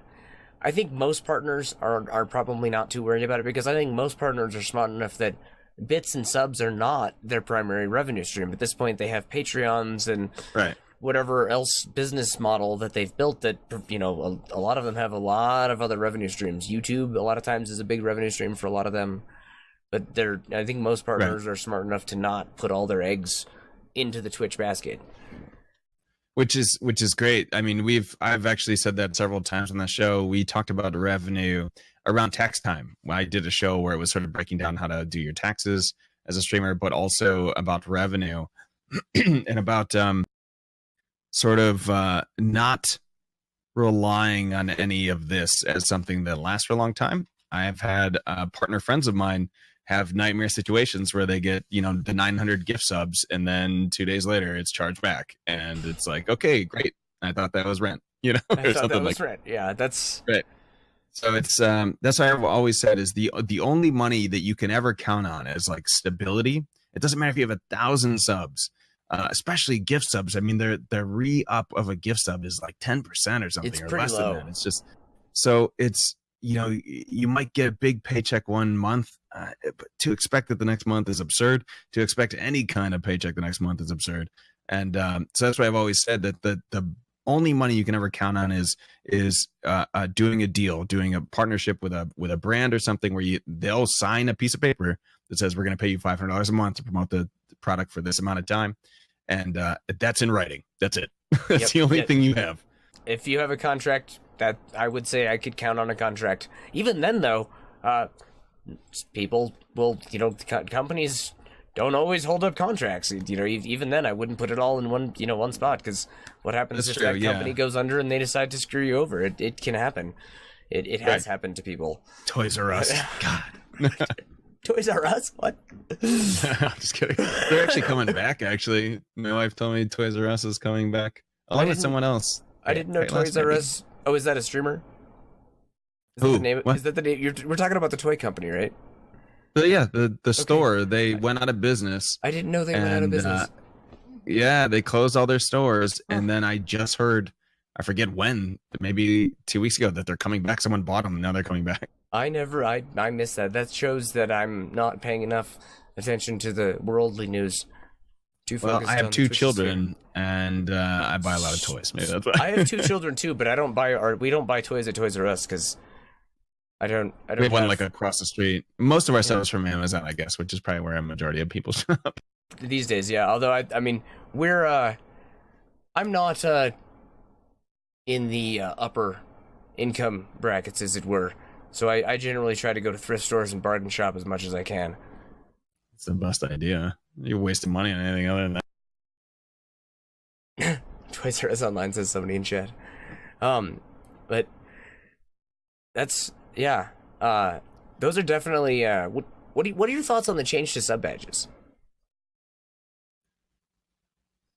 I think most partners are probably not too worried about it, because I think most partners are smart enough that bits and subs are not their primary revenue stream. At this point, they have Patreons and whatever else business model that they've built that, a lot of them have a lot of other revenue streams. YouTube, a lot of times, is a big revenue stream for a lot of them. But I think most partners are smart enough to not put all their eggs into the Twitch basket. Which is great. I mean, I've actually said that several times on the show. We talked about revenue around tax time. I did a show where it was sort of breaking down how to do your taxes as a streamer, but also about revenue and about not relying on any of this as something that lasts for a long time. I have had partner friends of mine have nightmare situations where they get, the 900 gift subs, and then 2 days later it's charged back, and it's like, okay, great. I thought that was rent, or something like rent. Yeah, that's right. So it's that's why I've always said is the only money that you can ever count on is like stability. It doesn't matter if you have 1,000 subs, especially gift subs. I mean, the re-up of a gift sub is like 10% or something, or less than that. It's just so it's. You might get a big paycheck one month, but to expect that the next month is absurd. To expect any kind of paycheck the next month is absurd. And so that's why I've always said that the only money you can ever count on is doing a deal, doing a partnership with a brand or something where they'll sign a piece of paper that says we're going to pay you $500 a month to promote the product for this amount of time. And that's in writing. That's it. That's the only thing you have. If you have a contract, that I would say I could count on a contract. Even then, though, people will, companies don't always hold up contracts. Even then, I wouldn't put it all in one spot, because what happens if that company goes under and they decide to screw you over? It can happen. It has happened to people. Toys R Us. God. Toys R Us? What? I'm just kidding. They're actually coming back, actually. My wife told me Toys R Us is coming back. Along with someone else. I didn't know Toys R Us. Oh, is that a streamer? Is that the name? Is that the name? We're talking about the toy company, right? Yeah, the store. They went out of business. I didn't know they went out of business. Yeah, they closed all their stores, and then I just heard, I forget when, maybe 2 weeks ago, that they're coming back. Someone bought them, and now they're coming back. I missed that. That shows that I'm not paying enough attention to the worldly news. Well, I have 2 children, and I buy a lot of toys. Maybe that's why. I have 2 children too, but we don't buy toys at Toys R Us, because I don't. We have one like across the street. Most of our stuff is from Amazon, I guess, which is probably where a majority of people shop these days. Yeah, although I mean, I'm not in the upper income brackets, as it were. So I generally try to go to thrift stores and bargain shop as much as I can. It's the best idea. You're wasting money on anything other than that. Toys R Us Online says somebody in chat. But that's yeah. Those are definitely what are your thoughts on the change to sub badges?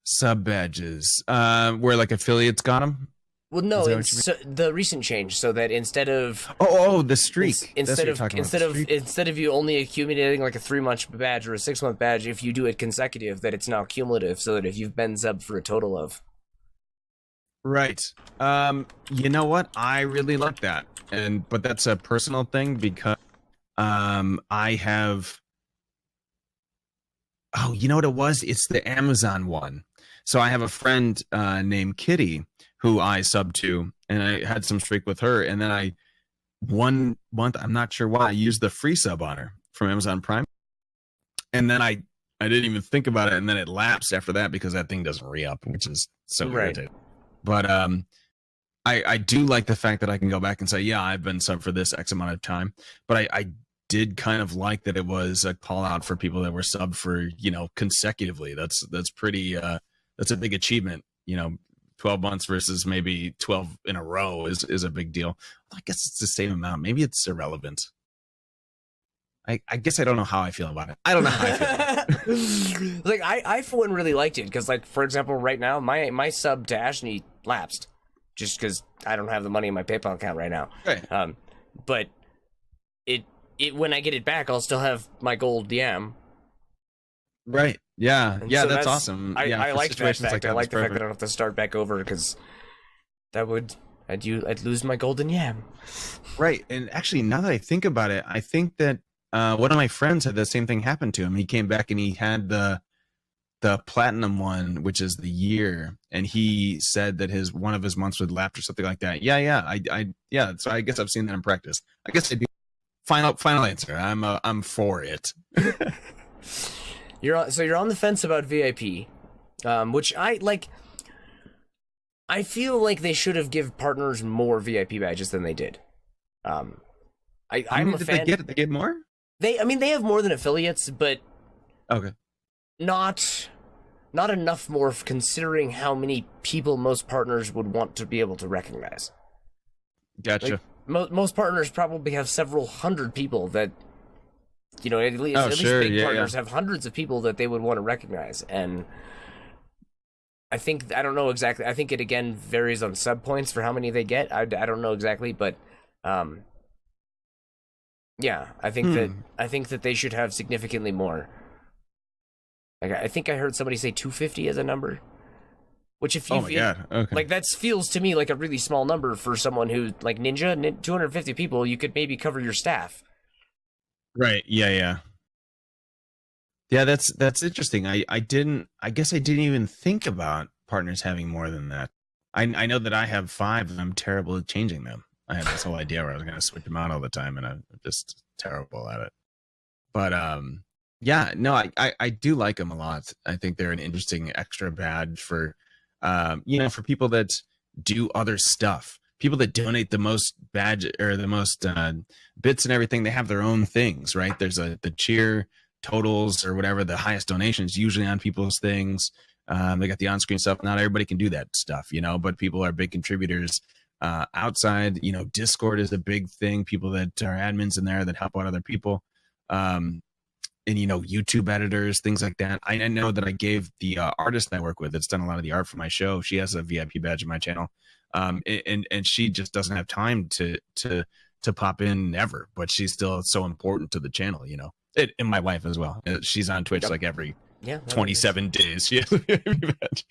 Sub badges, where like affiliates got them. Well, Is no, that what you mean? it's the recent change, so that instead of The streak. That's what you're talking about. The streak. instead of you only accumulating like a 3-month badge or a 6-month badge, if you do it consecutive, that it's now cumulative, so that if you've been sub for a total of Right. You know what? I really like that, but that's a personal thing because I have. Oh, you know what it was? It's the Amazon one. So I have a friend named Kitty who I sub to, and I had some streak with her, and then 1 month, I'm not sure why, I used the free sub on her from Amazon Prime, and then I didn't even think about it, and then it lapsed after that because that thing doesn't re-up, which is so irritating. But I do like the fact that I can go back and say, yeah, I've been sub for this X amount of time, but I did kind of like that it was a call out for people that were subbed for, consecutively. That's pretty that's a big achievement. 12 months versus maybe 12 in a row is a big deal. I guess it's the same amount. Maybe it's irrelevant. I guess I don't know how I feel about it. I don't know how I feel about it. like I for one really liked it because, like, for example, right now my sub to Ashney lapsed just because I don't have the money in my PayPal account right now. Right. But it when I get it back, I'll still have my gold DM. Right. Yeah. And Yeah. so that's awesome. I like that fact. I like the fact perfect. that I don't have to start back over because I'd lose my golden yam. Right. And actually, now that I think about it, I think that one of my friends had the same thing happen to him. He came back and he had the platinum one, which is the year, and he said that one of his months would lapse or something like that. Yeah. So I guess I've seen that in practice. I guess I do. Final answer. I'm for it. You're on the fence about VIP, which I like. I feel like they should have give partners more VIP badges than they did. I'm a fan. They get more? They have more than affiliates, but okay, not enough more considering how many people most partners would want to be able to recognize. Gotcha. Like, most partners probably have several hundred people that, at least sure. big partners have hundreds of people that they would want to recognize. And I don't know exactly. I think it again varies on sub points for how many they get. I don't know exactly, but yeah, I think that they should have significantly more. Like, I think I heard somebody say 250 as a number, which oh my god, okay, like that feels to me like a really small number for someone who like Ninja 250 people. You could maybe cover your staff. Right. Yeah. That's interesting. I guess I didn't even think about partners having more than that. I know that I have 5 and I'm terrible at changing them. I had this whole idea where I was going to switch them out all the time, and I'm just terrible at it. But yeah, no, I do like them a lot. I think they're an interesting extra badge for for people that do other stuff. People that donate the most badge or the most bits and everything, they have their own things, right? There's the cheer totals or whatever, the highest donations usually on people's things. They got the on-screen stuff. Not everybody can do that stuff, but people are big contributors outside. Discord is a big thing. People that are admins in there that help out other people. And YouTube editors, things like that. I know that I gave the artist I work with that's done a lot of the art for my show. She has a VIP badge in my channel. And she just doesn't have time to pop in ever, but she's still so important to the channel, and my wife as well. She's on Twitch like every 27 days. She has a VIP badge.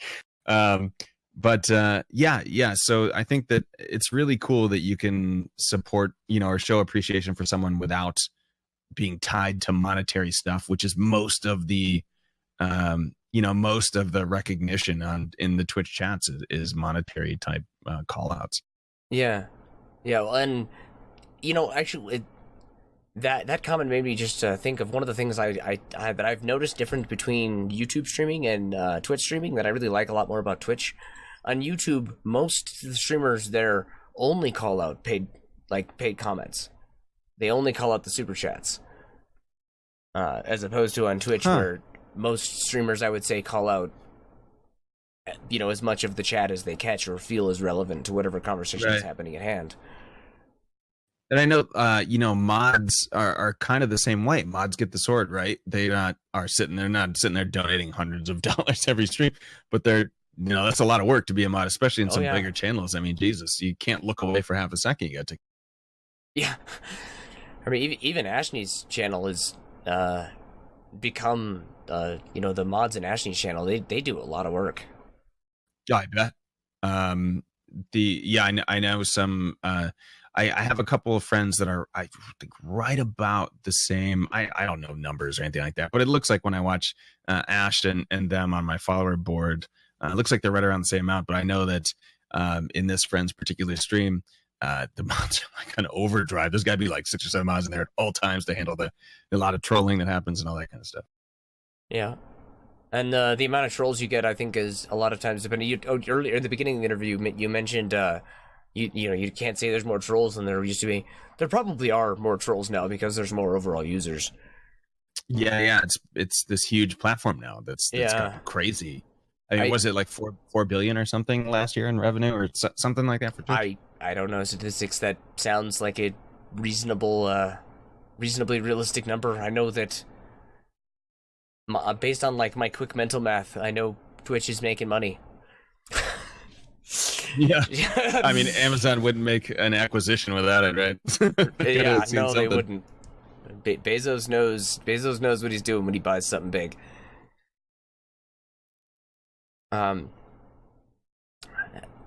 But yeah. So I think that it's really cool that you can support, or show appreciation for someone without being tied to monetary stuff, which is most of the recognition in the Twitch chats is monetary type call outs. Yeah. Well, and actually that comment made me just think of one of the things that I've noticed different between YouTube streaming and Twitch streaming that I really like a lot more about Twitch. On YouTube, most of the streamers there only call out paid comments. They only call out the super chats, as opposed to on Twitch where most streamers, I would say, call out as much of the chat as they catch or feel is relevant to whatever conversation is Right. happening at hand. And I know, mods are kind of the same way. Mods get the sword, right? They are sitting there, not sitting there donating hundreds of dollars every stream, but they're, that's a lot of work to be a mod, especially in Oh some yeah, bigger channels. I mean, Jesus, you can't look away for half a second. You got to. yeah. I mean, even Ashney's channel is become the mods in Ashney's channel. They do a lot of work. Yeah, I bet. I know some. I have a couple of friends that are, I think, right about the same. I don't know numbers or anything like that, but it looks like when I watch Ashton and them on my follower board, it looks like they're right around the same amount. But I know that in this friend's particular stream, the mods are like on overdrive. There's got to be like 6 or 7 mods in there at all times to handle a lot of trolling that happens and all that kind of stuff. Yeah. And the amount of trolls you get, I think, is a lot of times depending. Earlier in the beginning of the interview, you mentioned you can't say there's more trolls than there used to be. There probably are more trolls now because there's more overall users. Yeah. It's this huge platform now that's got crazy. I mean, was it like 4 billion or something last year in revenue or something like that for Twitch? I don't know statistics. That sounds like a reasonably realistic number. I know that based on like my quick mental math, I know Twitch is making money. Yeah. I mean, Amazon wouldn't make an acquisition without it, right? Yeah, no, they wouldn't. Bezos knows what he's doing when he buys something big.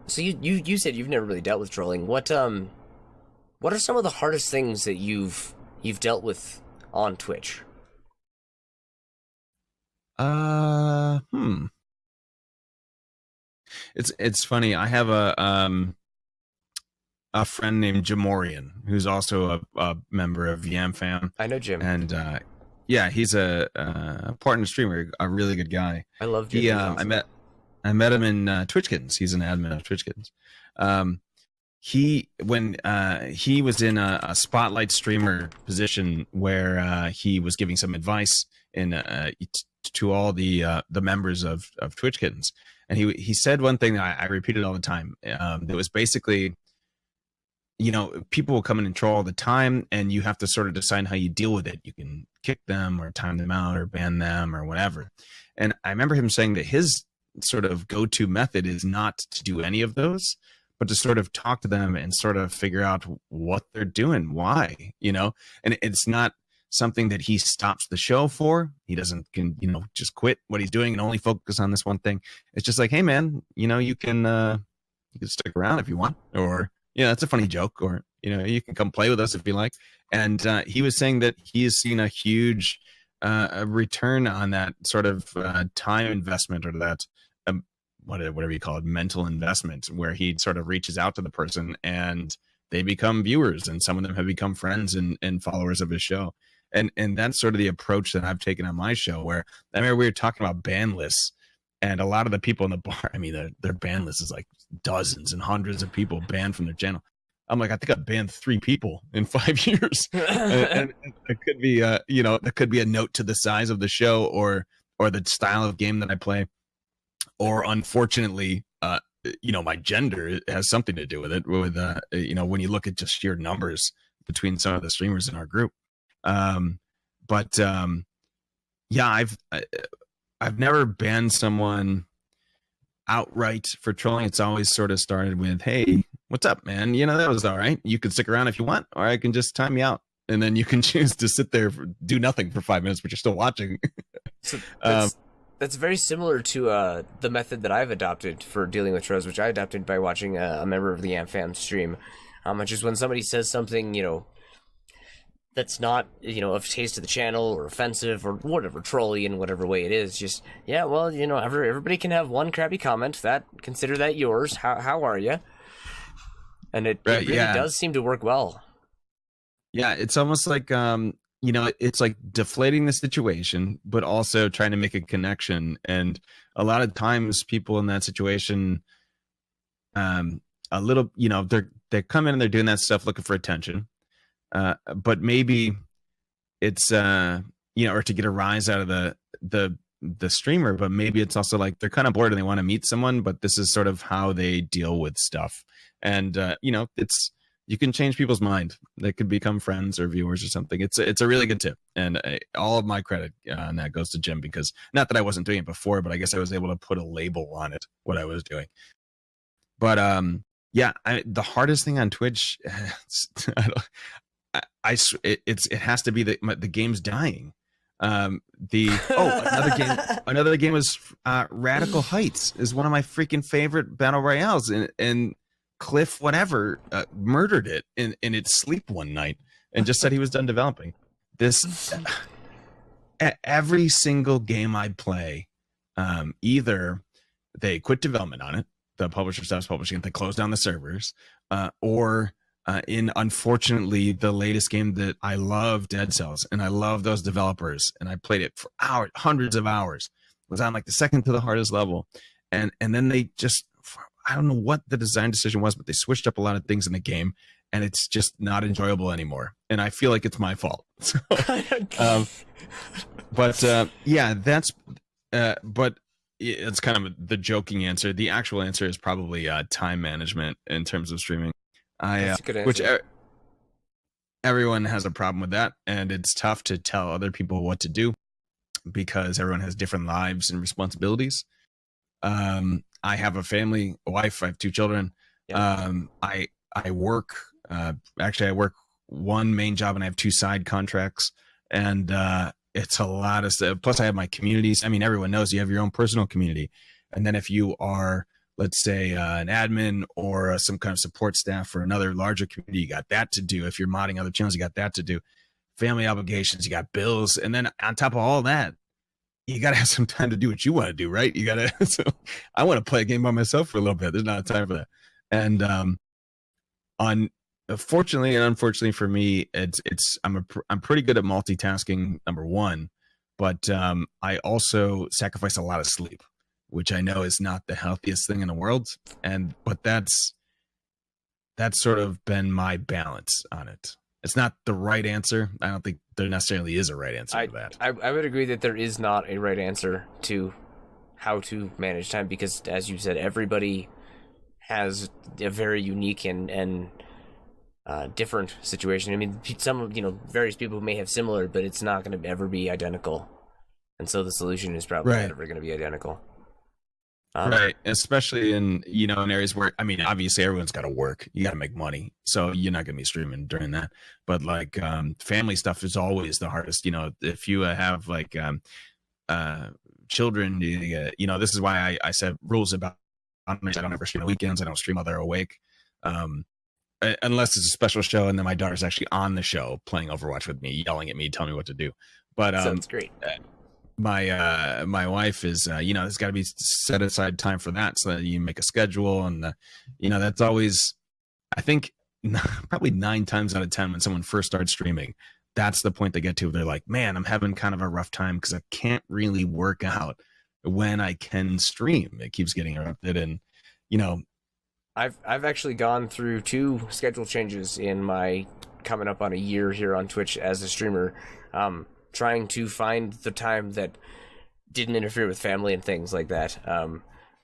So you said you've never really dealt with trolling. What are some of the hardest things that you've dealt with on Twitch? It's funny. I have a friend named Jamorian who's also a member of Yam Fam. I know Jim, and yeah, he's a partner streamer, a really good guy. I love Jim. Awesome. I met him in Twitch Kittens. He's an admin of Twitch Kittens. He was in a spotlight streamer position where he was giving some advice to all the members of Twitch Kittens, and he said one thing that I repeated all the time. That was basically, people will come in and troll all the time, and you have to sort of decide how you deal with it. You can kick them or time them out or ban them or whatever. And I remember him saying that his sort of go-to method is not to do any of those, but to sort of talk to them and sort of figure out what they're doing, why, and it's not something that he stops the show for. He doesn't just quit what he's doing and only focus on this one thing. It's just like, hey man, you can stick around if you want, or that's a funny joke, or you can come play with us if you like. And he was saying that he has seen a huge return on that sort of time investment, or that whatever you call it, mental investment, where he sort of reaches out to the person and they become viewers, and some of them have become friends and followers of his show. And that's sort of the approach that I've taken on my show, where I remember we were talking about ban lists, and a lot of the people in the bar, I mean, their ban list is like dozens and hundreds of people banned from their channel. I'm like, I think I banned 3 people in 5 years. and it could be, that could be a note to the size of the show, or the style of game that I play, or unfortunately, my gender has something to do with it. With when you look at just sheer numbers between some of the streamers in our group. Yeah, I've never banned someone outright for trolling. It's always sort of started with, hey, what's up, man? That was all right. You can stick around if you want, or I can just time you out. And then you can choose to sit there, do nothing for 5 minutes, but you're still watching. So that's very similar to the method that I've adopted for dealing with trolls, which I adopted by watching a member of the AmFam stream. Which is when somebody says something, that's not, of taste to the channel, or offensive, or whatever, trolly in whatever way it is. Just, yeah, well, everybody can have one crappy comment. Consider that yours. How are you? And it really does seem to work well. Yeah, it's almost like it's like deflating the situation, but also trying to make a connection. And a lot of times, people in that situation, a little, they come in and they're doing that stuff looking for attention. But maybe it's or to get a rise out of the the streamer, but maybe it's also like they're kind of bored and they want to meet someone, but this is sort of how they deal with stuff. And it's you can change people's mind. They could become friends or viewers or something. It's a really good tip, and all of my credit on that goes to Jim, because not that I wasn't doing it before, but I guess I was able to put a label on it what I was doing. But yeah, the hardest thing on Twitch, it has to be the game's dying. Another game was Radical Heights is one of my freaking favorite battle royales, and Cliff whatever murdered it in its sleep one night and just said he was done developing this. Every single game I play, either they quit development on it, the publisher stops publishing it, they close down the servers, or in unfortunately the latest game that I love, Dead Cells, and I love those developers, and I played it for hours, hundreds of hours, was on like the second to the hardest level, and then they just, I don't know what the design decision was, but they switched up a lot of things in the game, and it's just not enjoyable anymore, and I feel like it's my fault. So, yeah, that's but it's kind of the joking answer. The actual answer is probably time management in terms of streaming. That's a good answer. Which everyone has a problem with that, and it's tough to tell other people what to do because everyone has different lives and responsibilities. I have a family, a wife, I have 2 children. Yeah. I work, actually I work one main job and I have 2 side contracts, and it's a lot of stuff. Plus I have my communities. I mean, everyone knows you have your own personal community. And then if you are, let's say, an admin or some kind of support staff for another larger community, you got that to do. If you're modding other channels, you got that to do. Family obligations, you got bills. And then on top of all that, you got to have some time to do what you want to do, right? You got to, so I want to play a game by myself for a little bit. There's not time for that. And fortunately and unfortunately for me, I'm pretty good at multitasking, number one, but I also sacrifice a lot of sleep, which I know is not the healthiest thing in the world. But that's sort of been my balance on it. It's not the right answer. I don't think there necessarily is a right answer to that. I would agree that there is not a right answer to how to manage time, because, as you said, everybody has a very unique and different situation. I mean, various people may have similar, but it's not going to ever be identical. And so the solution is probably not ever going to be identical. Right, especially in areas where, I mean, obviously everyone's got to work, you got to make money, so you're not gonna be streaming during that. But like family stuff is always the hardest. If you have like children, this is why I said rules about I don't ever stream on weekends. I don't stream while they're awake, unless it's a special show, and then my daughter's actually on the show playing Overwatch with me, yelling at me, telling me what to do. But sounds great. My wife is there's got to be set aside time for that, so that you make a schedule, and that's always, I think, probably 9 times out of 10 when someone first starts streaming, that's the point they get to. They're like, man, I'm having kind of a rough time because I can't really work out when I can stream. It keeps getting interrupted, and I've actually gone through 2 schedule changes in my coming up on a year here on Twitch as a streamer. Trying to find the time that didn't interfere with family and things like that.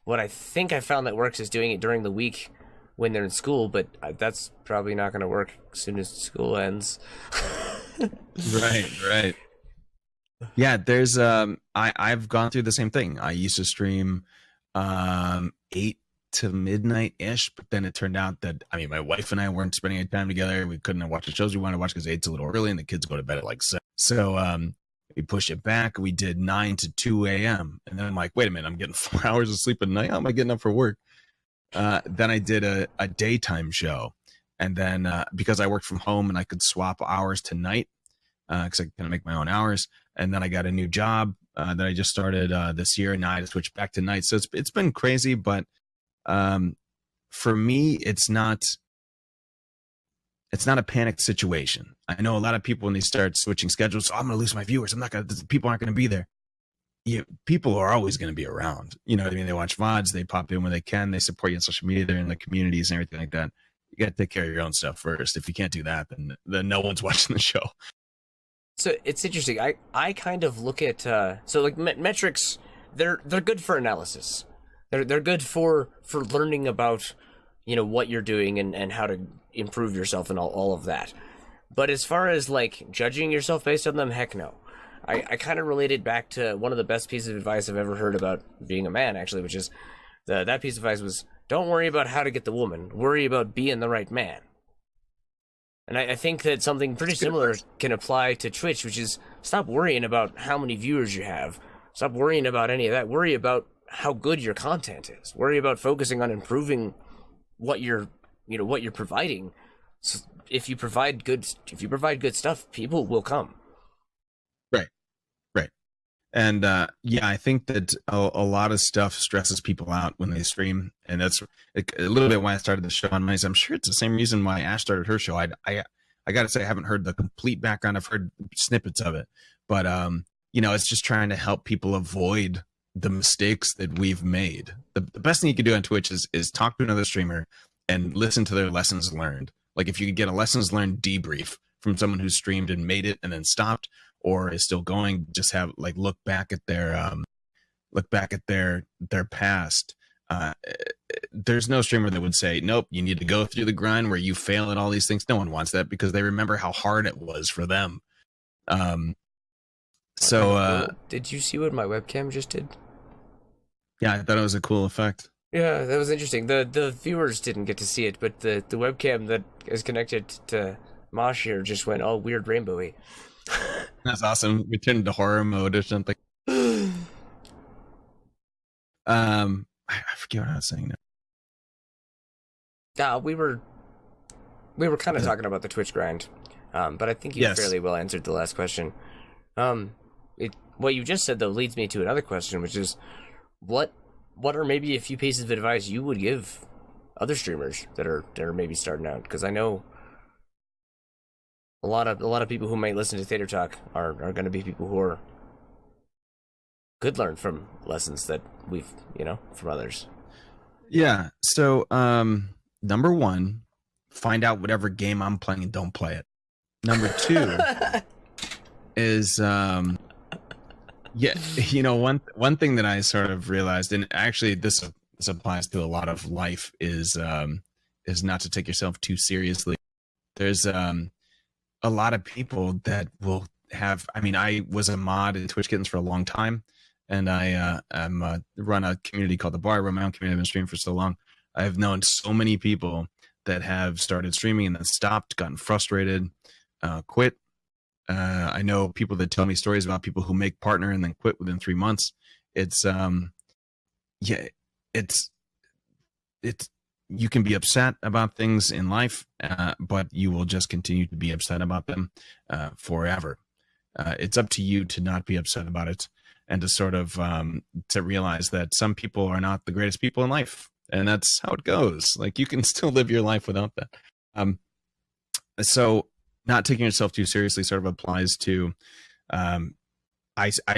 What I think I found that works is doing it during the week when they're in school, but that's probably not going to work as soon as school ends. Right. Yeah, there's I've gone through the same thing. I used to stream 8 to midnight ish, but then it turned out that, I mean, my wife and I weren't spending any time together. We couldn't watch the shows we wanted to watch because 8's a little early and the kids go to bed at like 7. So we pushed it back. We did 9 to 2 a.m. And then I'm like, wait a minute, I'm getting 4 hours of sleep at night. How am I getting up for work? Then I did a daytime show. And then because I worked from home and I could swap hours to night, because I kind of make my own hours. And then I got a new job that I just started this year, and now I just switched back to night. So it's been crazy, but for me, it's not a panicked situation. I know a lot of people, when they start switching schedules, I'm going to lose my viewers. People aren't going to be there. People are always going to be around. You know what I mean? They watch VODs, they pop in when they can, they support you on social media, they're in the communities and everything like that. You got to take care of your own stuff first. If you can't do that, then no one's watching the show. So it's interesting. I kind of look at so like metrics. They're good for analysis. They're good for learning about what you're doing and how to improve yourself and all of that. But as far as like judging yourself based on them, heck no. I kind of related back to one of the best pieces of advice I've ever heard about being a man, actually, which is that piece of advice was, don't worry about how to get the woman, worry about being the right man. And I think that something pretty similar can apply to Twitch, which is stop worrying about how many viewers you have. Stop worrying about any of that. Worry about how good your content is. Worry about focusing on improving what you're providing. So if you provide good stuff, people will come. Right. Right. And yeah, I think that a lot of stuff stresses people out when they stream, and that's a little bit why I started the show on Mondays. I'm sure it's the same reason why Ash started her show. I got to say I haven't heard the complete background. I've heard snippets of it, but it's just trying to help people avoid the mistakes that we've made. The best thing you can do on Twitch is talk to another streamer and listen to their lessons learned. Like if you could get a lessons learned debrief from someone who streamed and made it and then stopped, or is still going, just have like look back at their past. There's no streamer that would say, nope, you need to go through the grind where you fail at all these things. No one wants that because they remember how hard it was for them. Did you see what my webcam just did? Yeah, I thought it was a cool effect. Yeah, that was interesting. The viewers didn't get to see it, but the webcam that is connected to Mosh here just went all weird rainbowy. That's awesome. We turned into horror mode or something. I forget what I was saying now. We were kind of talking about the Twitch grind, but I think you fairly well answered the last question. What you just said though leads me to another question, which is, what are maybe a few pieces of advice you would give other streamers that are maybe starting out? Because I know a lot of people who might listen to Tater Talk are going to be people who could learn from lessons that we've from others. Yeah. So number one, find out whatever game I'm playing and don't play it. Number two is one thing that I sort of realized, and actually this applies to a lot of life, is not to take yourself too seriously. There's a lot of people that will have, I was a mod in Twitch Kittens for a long time, and I run a community called The Bar. I run my own community. I've been streaming for so long. I've known so many people that have started streaming and then stopped, gotten frustrated, quit. I know people that tell me stories about people who make partner and then quit within 3 months. It's you can be upset about things in life, but you will just continue to be upset about them forever. It's up to you to not be upset about it, and to sort of to realize that some people are not the greatest people in life, and that's how it goes. Like, you can still live your life without that. So not taking yourself too seriously sort of applies to, I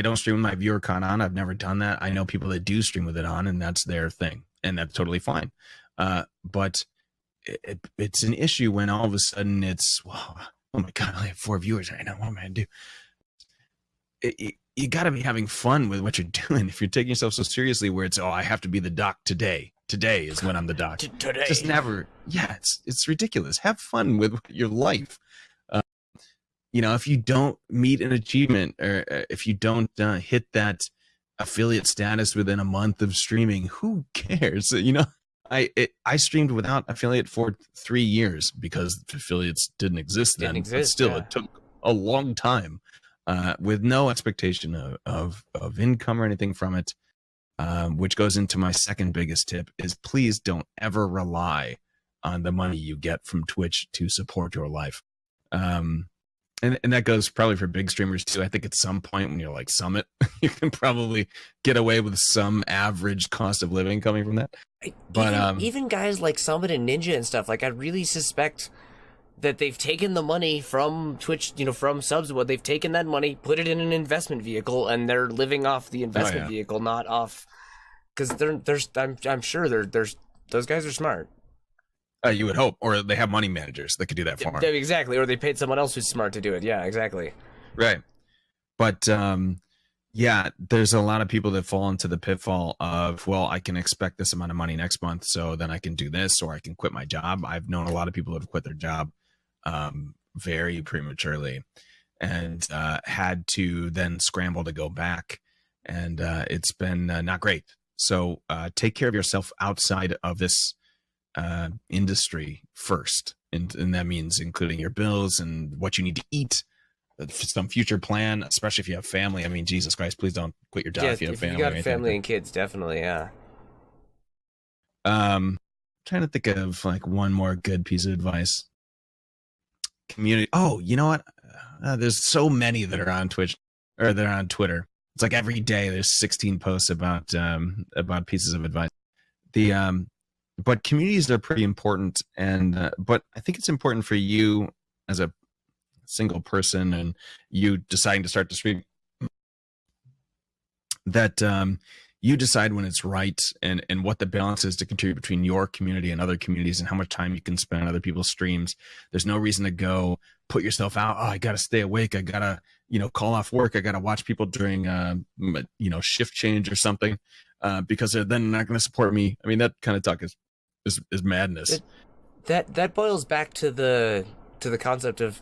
don't stream with my viewer con on. I've never done that. I know people that do stream with it on, and that's their thing, and that's totally fine. But it's an issue when all of a sudden it's, oh my God, I only have 4 viewers right now. What am I gonna do? You got to be having fun with what you're doing. If you're taking yourself so seriously, where it's, I have to be the doc today. Today is when I'm the doc. Today. Just never. Yeah, it's ridiculous. Have fun with your life. If you don't meet an achievement, or if you don't hit that affiliate status within a month of streaming, who cares? I streamed without affiliate for 3 years because affiliates didn't exist then. But still, it took a long time with no expectation of income or anything from it, which goes into my second biggest tip is, please don't ever rely on the money you get from Twitch to support your life. And that goes probably for big streamers too. I think at some point when you're like Summit, you can probably get away with some average cost of living coming from that. But even guys like Summit and Ninja and stuff, like, I really suspect that they've taken the money from Twitch, from subs. What they've taken that money, put it in an investment vehicle, and they're living off the investment vehicle, not off. Because I'm sure those guys are smart. You would hope, or they have money managers that could do that for them. Exactly, or they paid someone else who's smart to do it. Yeah, exactly. Right. But yeah, there's a lot of people that fall into the pitfall of, well, I can expect this amount of money next month, so then I can do this, or I can quit my job. I've known a lot of people that have quit their job very prematurely and had to then scramble to go back. And it's been not great. So take care of yourself outside of this industry first. And that means including your bills and what you need to eat, some future plan, especially if you have family. I mean, Jesus Christ, please don't quit your job if you have family. If you got family and kids, definitely, yeah. Trying to think of like one more good piece of advice. Community. Oh, you know what? There's so many that are on Twitch or they're on Twitter. It's like every day there's 16 posts about pieces of advice. But communities are pretty important, and but I think it's important for you as a single person and you deciding to start to stream that you decide when it's right and what the balance is to contribute between your community and other communities and how much time you can spend on other people's streams. There's no reason to go put yourself out. Oh, I got to stay awake. I got to, call off work. I got to watch people during, shift change or something because they're then not going to support me. I mean, that kind of talk is madness. That boils back to the concept of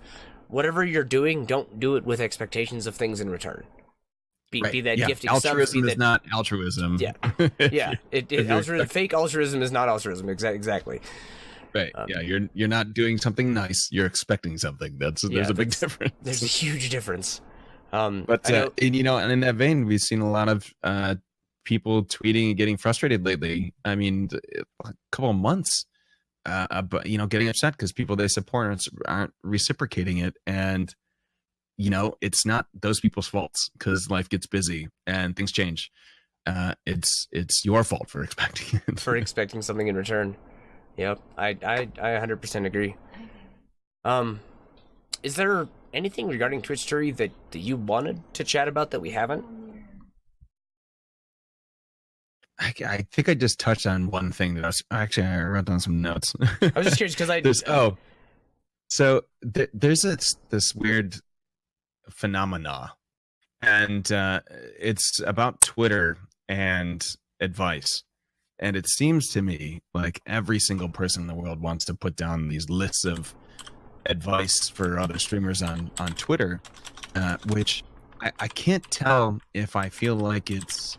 whatever you're doing, don't do it with expectations of things in return. Be that gifting altruism is not altruism. Yeah, yeah. Fake altruism is not altruism. Exactly. Right. Yeah. You're not doing something nice. You're expecting something. There's a big difference. There's a huge difference. But and in that vein, we've seen a lot of people tweeting and getting frustrated lately. I mean, a couple of months. But getting upset because people they support aren't reciprocating it, and it's not those people's faults because life gets busy and things change. It's your fault for expecting it. For expecting something in return. Yep, I 100% agree. Is there anything regarding Twitch Story that you wanted to chat about that we haven't? I think I just touched on one thing that I wrote down some notes. I was just curious because there's this weird phenomena, and it's about Twitter and advice. And it seems to me like every single person in the world wants to put down these lists of advice for other streamers on Twitter, which I can't tell if I feel like it's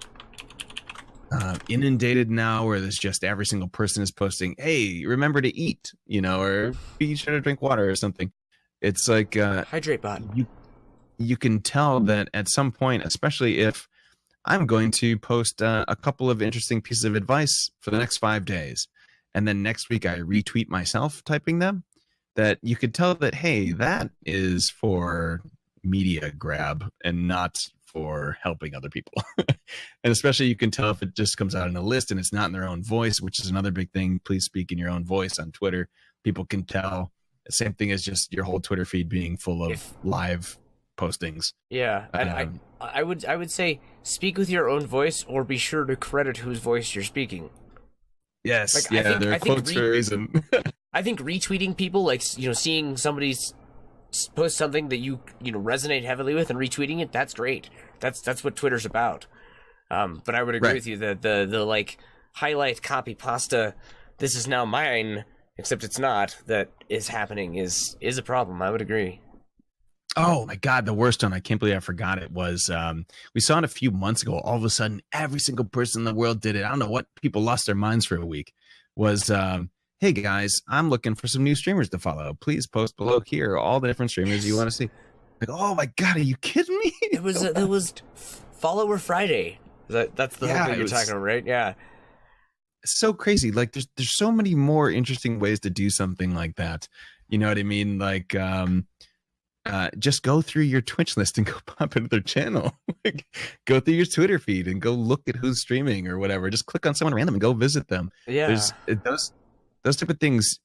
inundated now, where there's just every single person is posting, hey, remember to eat, or be sure to drink water or something. It's like hydrate bot. You can tell that at some point, especially if I'm going to post a couple of interesting pieces of advice for the next 5 days, and then next week I retweet myself typing them, that you could tell that, hey, that is for media grab and not for helping other people. And especially you can tell if it just comes out in a list and it's not in their own voice, which is another big thing. Please speak in your own voice on Twitter. People can tell. The same thing as just your whole Twitter feed being full of live postings. Yeah, I would say speak with your own voice, or be sure to credit whose voice you're speaking. Yes, there are quotes for a reason. I think retweeting people, like seeing somebody's post something that you resonate heavily with and retweeting it, that's great. That's what Twitter's about. But I would agree with you that the like highlight copy pasta, this is now mine, except it's not, that is happening is a problem. I would agree. Oh my God, the worst one, I can't believe I forgot it, was we saw it a few months ago. All of a sudden, every single person in the world did it. I don't know what, people lost their minds for a week. Was hey guys, I'm looking for some new streamers to follow. Please post below here all the different streamers you want to see. Like, oh my God, are you kidding me? It was Follower Friday. That's the whole thing you're talking about, right? Yeah. It's so crazy. Like there's so many more interesting ways to do something like that. You know what I mean? Like just go through your Twitch list and go pop into their channel. Like, go through your Twitter feed and go look at who's streaming or whatever. Just click on someone random and go visit them. Yeah. There's those type of things.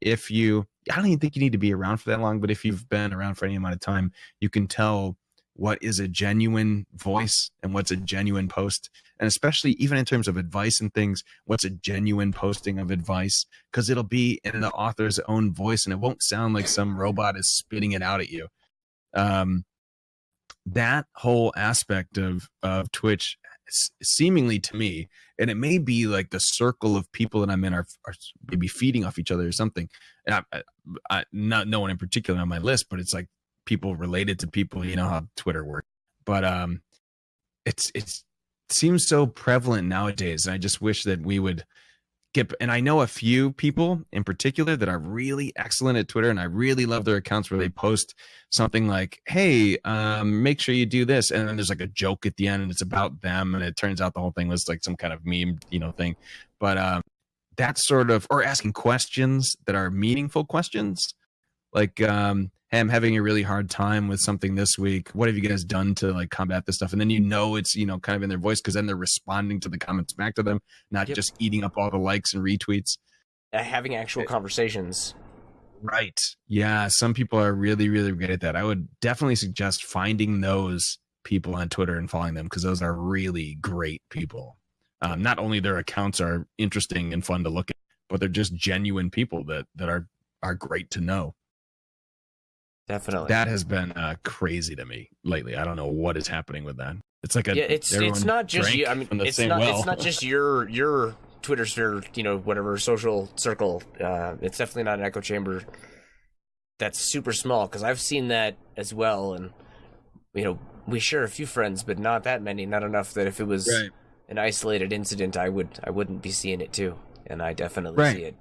If you, I don't even think you need to be around for that long, but if you've been around for any amount of time, you can tell what is a genuine voice and what's a genuine post. And especially even in terms of advice and things, what's a genuine posting of advice, because it'll be in the author's own voice and it won't sound like some robot is spitting it out at you. that whole aspect of Twitch, seemingly to me, and it may be like the circle of people that I'm in are maybe feeding off each other or something. And not no one in particular on my list, but it's like people related to people. You know how Twitter works, but it seems so prevalent nowadays, and I just wish that we would and I know a few people in particular that are really excellent at Twitter, and I really love their accounts where they post something like, hey, make sure you do this, and then there's like a joke at the end and it's about them, and it turns out the whole thing was like some kind of meme, thing. But that sort of, or asking questions that are meaningful questions, like, hey, I'm having a really hard time with something this week. What have you guys done to like combat this stuff? And then it's kind of in their voice, because then they're responding to the comments back to them, not just eating up all the likes and retweets. Having actual conversations. Right. Yeah. Some people are really, really good at that. I would definitely suggest finding those people on Twitter and following them, because those are really great people. Not only their accounts are interesting and fun to look at, but they're just genuine people that are great to know. Definitely. That has been crazy to me lately. I don't know what is happening with that. It's like it's not just you. I mean, it's not just your Twitter sphere, whatever social circle. It's definitely not an echo chamber that's super small, because I've seen that as well, and we share a few friends, but not that many, not enough that if it was an isolated incident, I wouldn't be seeing it too, and I definitely see it.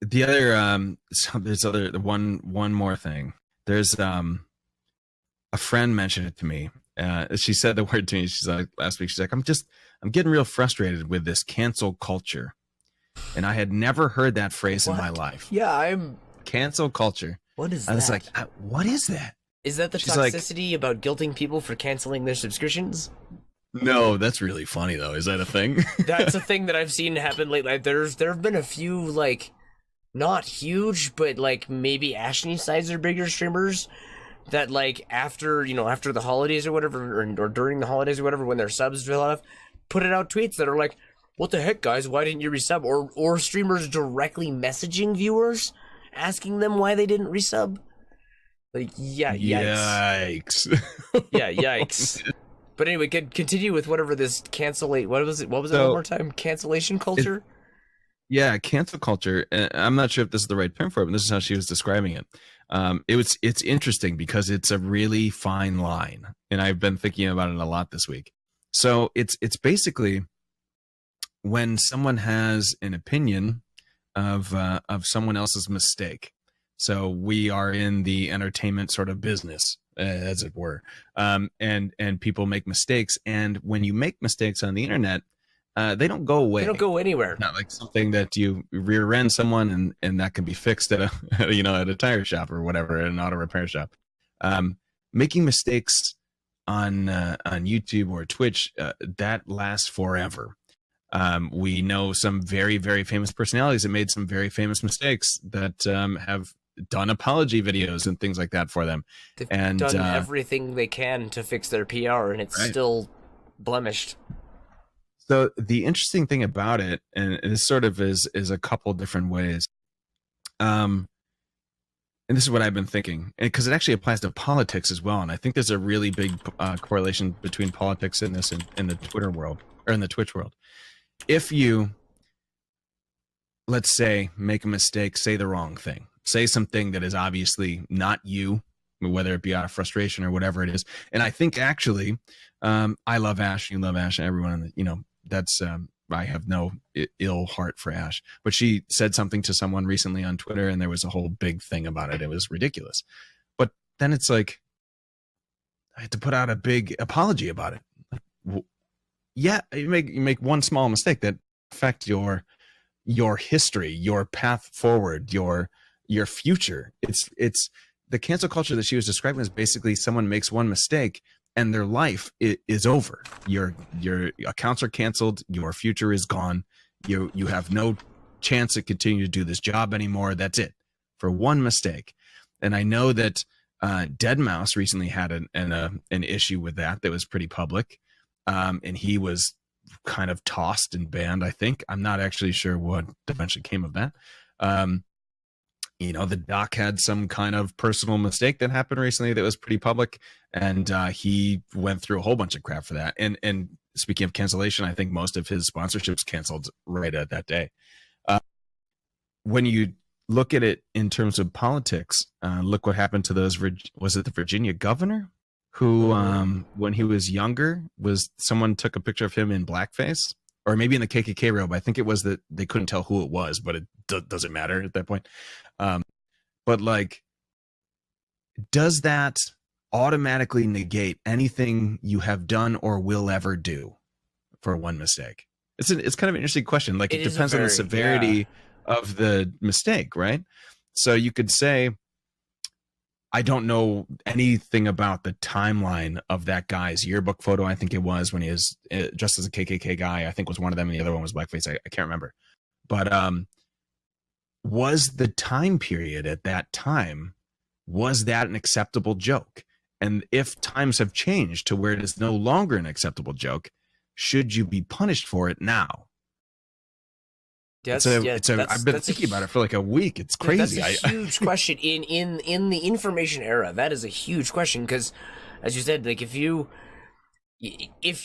The other there's one more thing. There's a friend mentioned it to me. She said the word to me. She's like, last week, she's like, I'm getting real frustrated with this cancel culture. And I had never heard that phrase in my life. Yeah, I'm cancel culture. What is that? I was like, what is that? Is that the toxicity about guilting people for canceling their subscriptions? No, that's really funny though. Is that a thing? That's a thing that I've seen happen lately. There have been a few, like, not huge, but like maybe Ashley size or bigger streamers that, like, after the holidays or whatever, or during the holidays or whatever, when their subs fill off, put it out tweets that are like, what the heck, guys, why didn't you resub? Or streamers directly messaging viewers asking them why they didn't resub. Like, yeah, yikes. Yeah, yikes. But anyway, continue with whatever this what was it one more time? Cancellation culture? Yeah, cancel culture. I'm not sure if this is the right term for it, but this is how she was describing it. It's interesting because it's a really fine line, and I've been thinking about it a lot this week. So it's basically when someone has an opinion of someone else's mistake. So we are in the entertainment sort of business, as it were, and people make mistakes. And when you make mistakes on the internet, they don't go away. They don't go anywhere. Not like something that you rear end someone and that can be fixed at a tire shop or whatever, at an auto repair shop. Making mistakes on YouTube or Twitch, that lasts forever. We know some very, very famous personalities that made some very famous mistakes that have done apology videos and things like that for them. They've done everything they can to fix their PR, and it's still blemished. So the interesting thing about it, and this sort of is a couple different ways, and this is what I've been thinking, because it actually applies to politics as well, and I think there's a really big correlation between politics and this in the Twitter world, or in the Twitch world. If you, let's say, make a mistake, say the wrong thing, say something that is obviously not you, whether it be out of frustration or whatever it is, and I think actually, I love Ash, you love Ash, everyone, that's I have no ill heart for Ash, but she said something to someone recently on Twitter, and there was a whole big thing about it. It was ridiculous. But then it's like, I had to put out a big apology about it. Yeah, you make one small mistake that affects your history, your path forward, your future. It's the cancel culture that she was describing is basically someone makes one mistake and their life is over. Your accounts are canceled. Your future is gone. You have no chance to continue to do this job anymore. That's it for one mistake. And I know that Deadmau5 recently had an issue with that was pretty public, and he was kind of tossed and banned. I think I'm not actually sure what eventually came of that. the doc had some kind of personal mistake that happened recently that was pretty public, and he went through a whole bunch of crap for that. And speaking of cancellation, I think most of his sponsorships canceled right at that day. When you look at it in terms of politics, look what happened to those. Was it the Virginia governor who, when he was younger, someone took a picture of him in blackface, or maybe in the KKK robe? I think it was that they couldn't tell who it was, but it doesn't matter at that point. But like, does that automatically negate anything you have done or will ever do for one mistake? It's kind of an interesting question. Like, it depends on the severity of the mistake, right? So you could say, I don't know anything about the timeline of that guy's yearbook photo. I think it was when he was dressed as a KKK guy. I think was one of them, and the other one was blackface. I can't remember. But was the time period at that time, was that an acceptable joke? And if times have changed to where it is no longer an acceptable joke, should you be punished for it now? I've been thinking about it for like a week. It's crazy. That's a huge question in the information era. That is a huge question because, as you said, like if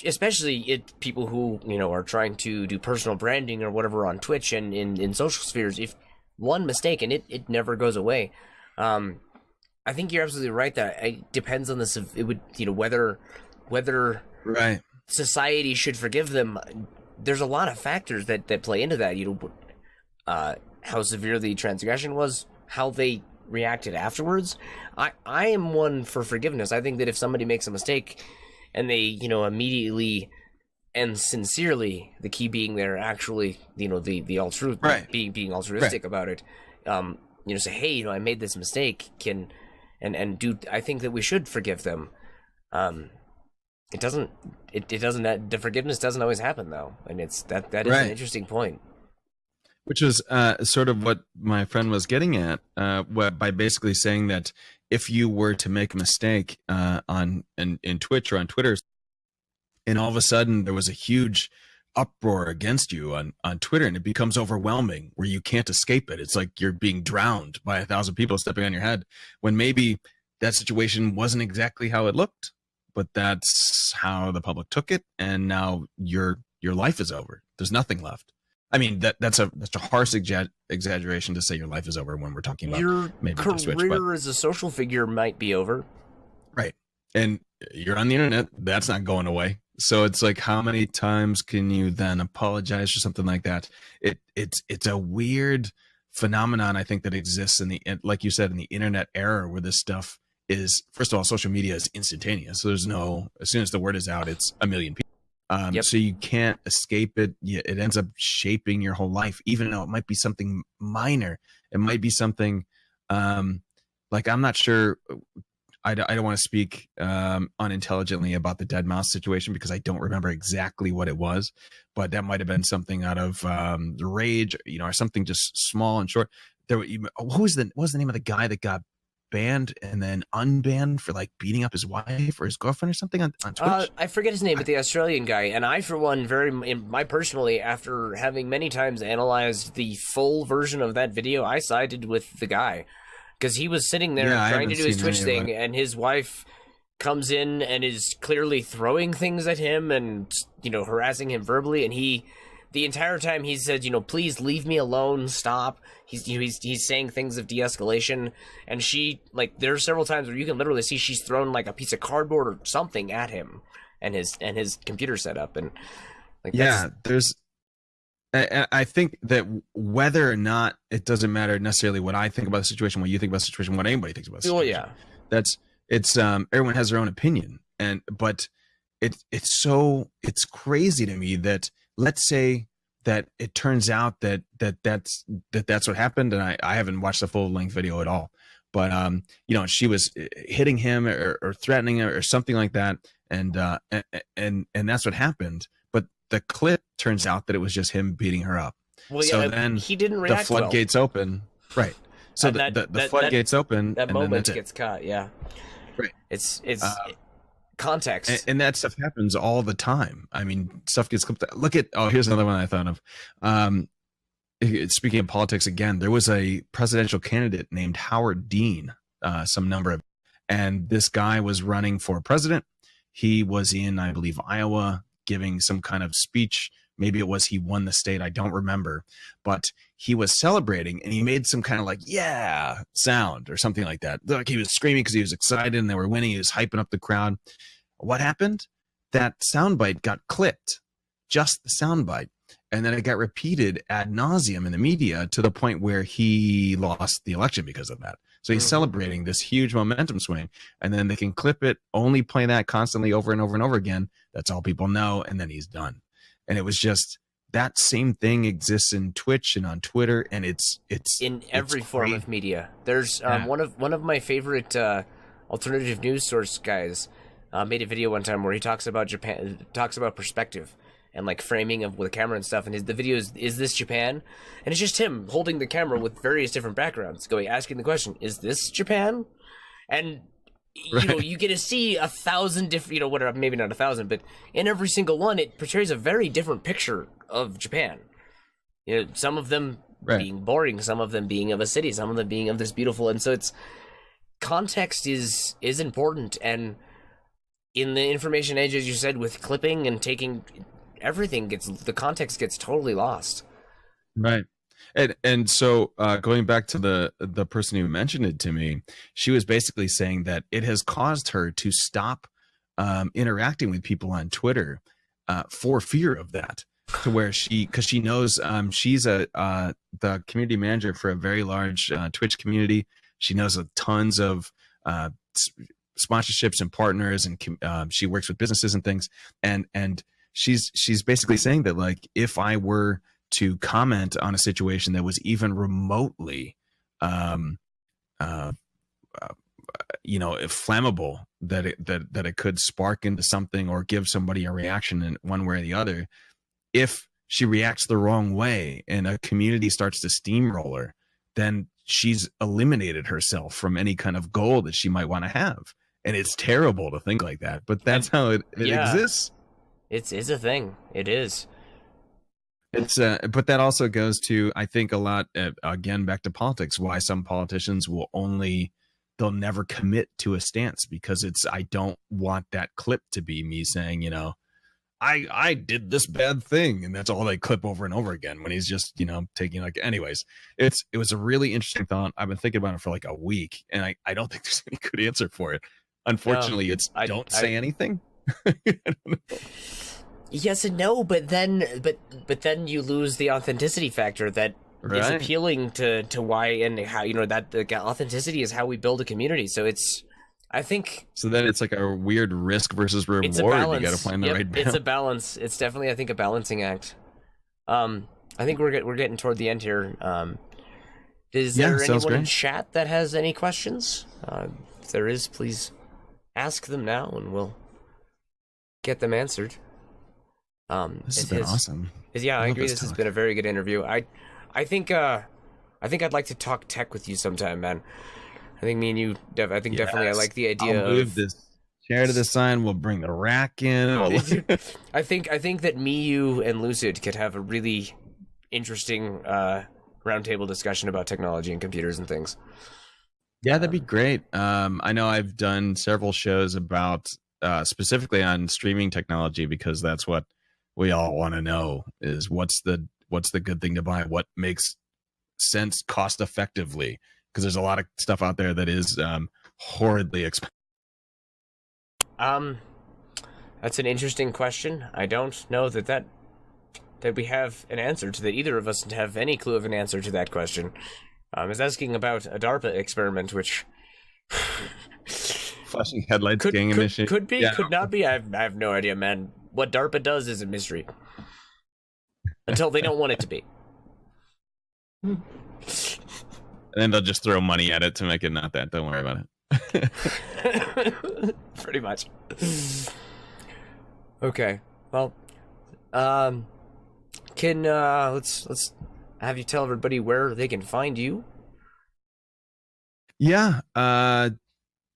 especially people who are trying to do personal branding or whatever on Twitch and in social spheres, if one mistake and it never goes away, I think you're absolutely right that it depends on whether right society should forgive them. There's a lot of factors that play into that. How severe the transgression was, how they reacted afterwards. I am one for forgiveness. I think that if somebody makes a mistake and they immediately and sincerely, the key being there actually the being altruistic about it, say, hey, I made this mistake, I think that we should forgive them. The forgiveness doesn't always happen though, and that is an interesting point. Which was sort of what my friend was getting at, by basically saying that if you were to make a mistake in Twitch or on Twitter, and all of a sudden there was a huge uproar against you on Twitter, and it becomes overwhelming where you can't escape it. It's like you're being drowned by 1,000 people stepping on your head, when maybe that situation wasn't exactly how it looked, but that's how the public took it, and now your life is over. There's nothing left. I mean, that's a harsh exaggeration to say your life is over when we're talking about your maybe career Switch, as a social figure might be over. Right. And you're on the internet. That's not going away. So it's like, how many times can you then apologize for something like that? It's a weird phenomenon, I think, that exists like you said, in the internet era, where this stuff is, first of all, social media is instantaneous. So there's as soon as the word is out, it's a million people. So you can't escape it. It ends up shaping your whole life, even though it might be something minor. It might be something like, I'm not sure. I don't want to speak unintelligently about the dead mouse situation because I don't remember exactly what it was, but that might have been something out of rage, or something just small and short. What was the name of the guy that got banned and then unbanned for like beating up his wife or his girlfriend or something on Twitch? I forget his name, but the Australian guy. And I, for one, personally, after having many times analyzed the full version of that video, I sided with the guy. Because he was sitting there trying to do his Twitch thing, and his wife comes in and is clearly throwing things at him and, harassing him verbally. And the entire time he said, please leave me alone, stop. He's saying things of de-escalation. And she, there are several times where you can literally see she's thrown like a piece of cardboard or something at him and his computer setup. And I think that whether or not, it doesn't matter necessarily what I think about the situation, what you think about the situation, what anybody thinks about the situation. Oh yeah, everyone has their own opinion, but it's crazy to me that, let's say that it turns out that's what happened, and I haven't watched the full length video at all, but she was hitting him or threatening him or something like that, and that's what happened. The clip turns out that it was just him beating her up. Well, yeah, so then he didn't react. The floodgates open, right? So the floodgates open. That moment gets caught. Yeah, right. It's context, and that stuff happens all the time. I mean, stuff gets clipped. Look at here's another one I thought of. speaking of politics again, there was a presidential candidate named Howard Dean, and this guy was running for president. He was in, I believe, Iowa, giving some kind of speech. Maybe it was he won the state. I don't remember, but he was celebrating and he made some kind of like, yeah, sound or something like that. Like he was screaming because he was excited and they were winning. He was hyping up the crowd. What happened? That soundbite got clipped, just the soundbite. And then it got repeated ad nauseum in the media to the point where he lost the election because of that. So he's celebrating this huge momentum swing, and then they can clip it, only play that constantly over and over and over again. That's all people know, and then he's done. And it was just that same thing exists in Twitch and on Twitter, and it's in every form of media. There's one of my favorite alternative news source guys made a video one time where he talks about Japan, talks about perspective and like framing of with a camera and stuff. And the video is this Japan? And it's just him holding the camera with various different backgrounds, asking the question, is this Japan? And you know, you get to see 1,000 different, whatever, maybe not 1,000, but in every single one, it portrays a very different picture of Japan. Some of them being boring, some of them being of a city, some of them being of this beautiful, and so it's context is important. And in the information age, as you said, with clipping and taking everything, the context gets totally lost. Right. And so going back to the person who mentioned it to me, she was basically saying that it has caused her to stop interacting with people on Twitter for fear of that, to where because she knows she's the community manager for a very large Twitch community. She knows tons of sponsorships and partners, and she works with businesses and things. And she's basically saying that, like, if I were to comment on a situation that was even remotely flammable, that it could spark into something or give somebody a reaction in one way or the other, if she reacts the wrong way and a community starts to steamroller, then she's eliminated herself from any kind of goal that she might want to have. And it's terrible to think like that, but that's how it exists. It's a thing. It is. It's but that also goes to, I think, a lot again back to politics, why some politicians they'll never commit to a stance, because I don't want that clip to be me saying, I did this bad thing, and that's all they clip over and over again when he's just taking, like, anyways. It was a really interesting thought. I've been thinking about it for like a week, and I don't think there's any good answer for it. Unfortunately, don't say anything. Yes and no, but then you lose the authenticity factor that is appealing to why and how, that the authenticity is how we build a community. So I think so then it's like a weird risk versus reward. It's a balance. You got to find the right balance. It's a balance. It's definitely, I think, a balancing act. I think we're getting toward the end here. Is there anyone in chat that has any questions? If there is, please ask them now, and we'll get them answered. This has been awesome. I agree. This has been a very good interview. I think I'd like to talk tech with you sometime, man. I think me and you, definitely I like the idea I'll move this chair to the side. We'll bring the rack in. I think that me, you, and Lucid could have a really interesting roundtable discussion about technology and computers and things. Yeah, that'd be great. I know I've done several shows about specifically on streaming technology, because that's what we all want to know, is what's the good thing to buy, what makes sense cost effectively, because there's a lot of stuff out there that is horridly expensive. That's an interesting question. I don't know that we have an answer to that. Either of us have any clue of an answer to that question. I was asking about a DARPA experiment, which flashing headlights, gang emission. Could be, could not be. I have no idea, man. What DARPA does is a mystery. Until they don't want it to be. And then they'll just throw money at it to make it not that. Don't worry about it. Pretty much. Okay. Well, can let's have you tell everybody where they can find you. Yeah.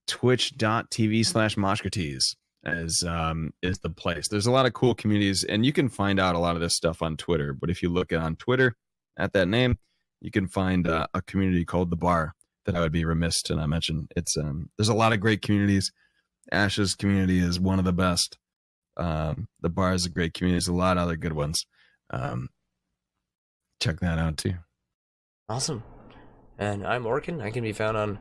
Twitch.tv/Moshcrates is the place. There's a lot of cool communities, and you can find out a lot of this stuff on Twitter. But if you look on Twitter at that name, you can find a community called The Bar that I would be remiss to not mention. It's there's a lot of great communities. Ash's community is one of the best. The Bar is a great community. There's a lot of other good ones. Check that out too. Awesome. And I'm Orkin. I can be found on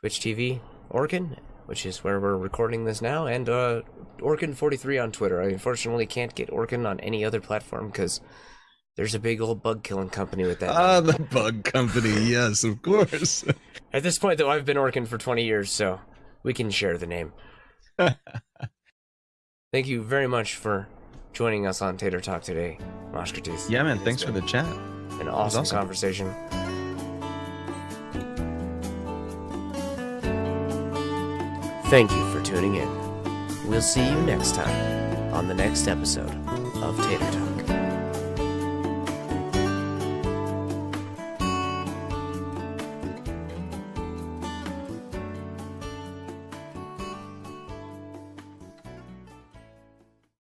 Twitch TV Orkin, which is where we're recording this now, and Orkin43 on Twitter. I unfortunately can't get Orkin on any other platform because there's a big old bug killing company with that. Ah, the bug company. Yes, of course. At this point, though, I've been Orkin for 20 years, so we can share the name. Thank you very much for joining us on Tater Talk today, Moshcrates. Yeah, man. Thanks for the chat. An awesome conversation. Thank you for tuning in. We'll see you next time on the next episode of Tater Talk.